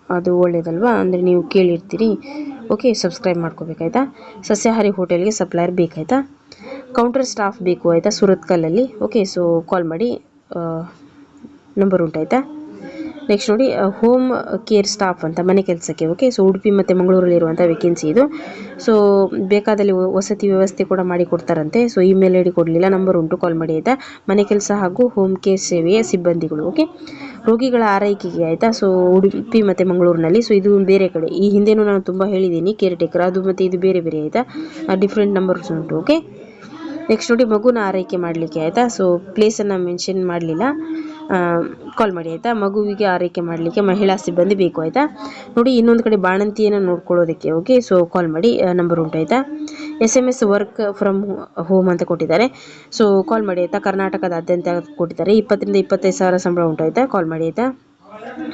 ಅದು ಒಳ್ಳೇದಲ್ವಾ, ಅಂದರೆ ನೀವು ಕೇಳಿರ್ತೀರಿ. Okay, subscribe ಮಾಡ್ಕೋಬೇಕಾಯ್ತಾ. ಸಸ್ಯಾಹಾರಿ ಹೋಟೆಲ್ಗೆ ಸಪ್ಲೈಯರ್ ಬೇಕಾಯ್ತಾ. ಕೌಂಟರ್ ಸ್ಟಾಫ್ ಬೇಕು ಆಯಿತಾ, ಸುರತ್ಕಲ್ಲಲ್ಲಿ. ಓಕೆ, ಸೊ ಕಾಲ್ ಮಾಡಿ. ನಂಬರ್ ಉಂಟಾಯ್ತಾ. ನೆಕ್ಸ್ಟ್ ನೋಡಿ, ಹೋಮ್ ಕೇರ್ ಸ್ಟಾಫ್ ಅಂತ ಮನೆ ಕೆಲಸಕ್ಕೆ. ಓಕೆ, ಸೊ ಉಡುಪಿ ಮತ್ತು ಮಂಗಳೂರಲ್ಲಿರುವಂಥ ವೇಕೆನ್ಸಿ ಇದು. ಸೊ ಬೇಕಾದಲ್ಲಿ ವಸತಿ ವ್ಯವಸ್ಥೆ ಕೂಡ ಮಾಡಿ ಕೊಡ್ತಾರಂತೆ. ಸೊ ಇಮೇಲ್ ಐಡಿ ಕೊಡಲಿಲ್ಲ, ನಂಬರ್ ಉಂಟು, ಕಾಲ್ ಮಾಡಿ ಆಯಿತಾ. ಮನೆ ಕೆಲಸ ಹಾಗೂ ಹೋಮ್ ಕೇರ್ ಸೇವೆಯ ಸಿಬ್ಬಂದಿಗಳು. ಓಕೆ, ರೋಗಿಗಳ ಆರೈಕೆಗೆ ಆಯಿತಾ. ಸೊ ಉಡುಪಿ ಮತ್ತು ಮಂಗಳೂರಿನಲ್ಲಿ. ಸೊ ಇದು ಬೇರೆ ಕಡೆ, ಈ ಹಿಂದೆನೂ ನಾನು ತುಂಬ ಹೇಳಿದ್ದೀನಿ, ಕೇರ್ ಟೇಕರ್ ಅದು, ಮತ್ತು ಇದು ಬೇರೆ ಬೇರೆ ಆಯಿತಾ, ಡಿಫ್ರೆಂಟ್ ನಂಬರ್ಸ್ ಉಂಟು. ಓಕೆ, ನೆಕ್ಸ್ಟ್ ನೋಡಿ, ಮಗುನ ಆರೈಕೆ ಮಾಡಲಿಕ್ಕೆ ಆಯಿತಾ. ಸೊ ಪ್ಲೇಸನ್ನು ಮೆನ್ಷನ್ ಮಾಡಲಿಲ್ಲ. ಕಾಲ್ ಮಾಡಿ ಆಯಿತಾ. ಮಗುವಿಗೆ ಆರೈಕೆ ಮಾಡಲಿಕ್ಕೆ ಮಹಿಳಾ ಸಿಬ್ಬಂದಿ ಬೇಕು ಆಯಿತಾ. ನೋಡಿ ಇನ್ನೊಂದು ಕಡೆ ಬಾಣಂತಿಯನ್ನು ನೋಡ್ಕೊಳ್ಳೋದಕ್ಕೆ ಓಕೆ. ಸೊ ಕಾಲ್ ಮಾಡಿ, ನಂಬರ್ ಉಂಟು ಆಯಿತಾ. SMS ವರ್ಕ್ ಫ್ರಮ್ ಹೋಮ್ ಅಂತ ಕೊಟ್ಟಿದ್ದಾರೆ. ಸೊ ಕಾಲ್ ಮಾಡಿ ಆಯಿತಾ. ಕರ್ನಾಟಕದಾದ್ಯಂತ ಕೊಟ್ಟಿದ್ದಾರೆ. 20,000 ರಿಂದ 25,000 ಸಂಬಳ ಉಂಟು ಆಯಿತಾ. ಕಾಲ್ ಮಾಡಿ ಆಯಿತಾ.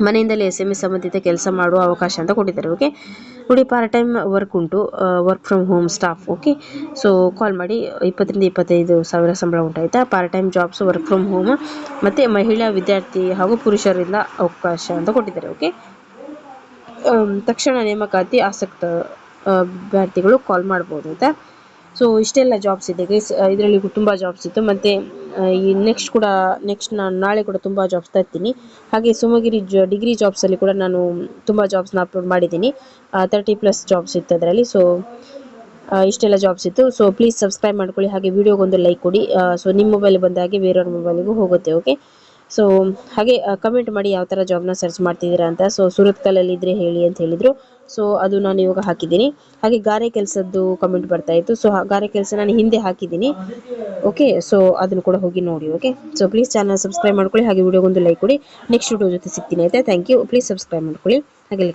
ಮನೆಯಿಂದಲೇ SMS ಸಂಬಂಧಿತ ಕೆಲಸ ಮಾಡುವ ಅವಕಾಶ ಅಂತ ಕೊಟ್ಟಿದ್ದಾರೆ ಓಕೆ. ನೋಡಿ ಪಾರ್ಟ್ ಟೈಮ್ ವರ್ಕ್ ಉಂಟು, work from home staff okay. So call ಮಾಡಿ, 20,000 ರಿಂದ 25,000 ಸಂಬಳ ಉಂಟಾಯ್ತಾ. Part time jobs, work from home ಮತ್ತು ಮಹಿಳಾ ವಿದ್ಯಾರ್ಥಿ ಹಾಗೂ ಪುರುಷರಿಂದ ಅವಕಾಶ ಅಂತ ಕೊಟ್ಟಿದ್ದಾರೆ ಓಕೆ. ತಕ್ಷಣ ನೇಮಕಾತಿ ಆಸಕ್ತ ಅಭ್ಯರ್ಥಿಗಳು ಕಾಲ್ ಮಾಡ್ಬೋದು ಆಯಿತಾ. ಸೊ ಇಷ್ಟೆಲ್ಲ ಜಾಬ್ಸ್ ಇದೆ ಗೈಸ್. ಇದರಲ್ಲಿ ತುಂಬ ಜಾಬ್ಸ್ ಇತ್ತು. ಮತ್ತು ಈ ನೆಕ್ಸ್ಟ್ ನಾನು ನಾಳೆ ಕೂಡ ತುಂಬ ಜಾಬ್ಸ್ ತರ್ತೀನಿ. ಹಾಗೆ ಸುಮಗಿರಿ ಡಿಗ್ರಿ ಜಾಬ್ಸಲ್ಲಿ ಕೂಡ ನಾನು ತುಂಬ ಜಾಬ್ಸ್ನ ಅಪ್ಲೋಡ್ ಮಾಡಿದ್ದೀನಿ. 30+ ಜಾಬ್ಸ್ ಇತ್ತು ಅದರಲ್ಲಿ. ಸೊ ಇಷ್ಟೆಲ್ಲ ಜಾಬ್ಸ್ ಇತ್ತು. ಸೊ ಪ್ಲೀಸ್ ಸಬ್ಸ್ಕ್ರೈಬ್ ಮಾಡ್ಕೊಳ್ಳಿ. ಹಾಗೆ ವಿಡಿಯೋಗೊಂದು ಲೈಕ್ ಕೊಡಿ. ಸೊ ನಿಮ್ಮ ಮೊಬೈಲಿಗೆ ಬಂದ ಹಾಗೆ ಬೇರೆಯವ್ರ ಮೊಬೈಲಿಗೂ ಹೋಗುತ್ತೆ ಓಕೆ. ಸೊ ಹಾಗೆ ಕಮೆಂಟ್ ಮಾಡಿ ಯಾವ ಥರ ಜಾಬ್ನ ಸರ್ಚ್ ಮಾಡ್ತಿದ್ದೀರಾ ಅಂತ. ಸೊ ಸುರತ್ಕಲಲ್ಲಿ ಇದ್ದರೆ ಹೇಳಿ ಅಂತ ಹೇಳಿದರು. ಸೊ ಅದು ನಾನು ಇವಾಗ ಹಾಕಿದ್ದೀನಿ. ಹಾಗೆ ಗಾರೆ ಕೆಲಸದ್ದು ಕಮೆಂಟ್ ಬರ್ತಾ ಇತ್ತು. ಸೊ ಗಾರೆ ಕೆಲಸ ನಾನು ಹಿಂದೆ ಹಾಕಿದ್ದೀನಿ ಓಕೆ. ಸೊ ಅದನ್ನು ಕೂಡ ಹೋಗಿ ನೋಡಿ okay. So please channel subscribe ಮಾಡ್ಕೊಳ್ಳಿ. ಹಾಗೆ ವಿಡಿಯೋಗೊಂದು ಲೈಕ್ ಕೊಡಿ. ನೆಕ್ಸ್ಟ್ ವಿಡಿಯೋ ಜೊತೆ ಸಿಗ್ತೀನಿ ಆಯಿತಾ. Thank you. ಪ್ಲೀಸ್ ಸಬ್ಸ್ಕ್ರೈಬ್ ಮಾಡ್ಕೊಳ್ಳಿ ಹಾಗೆ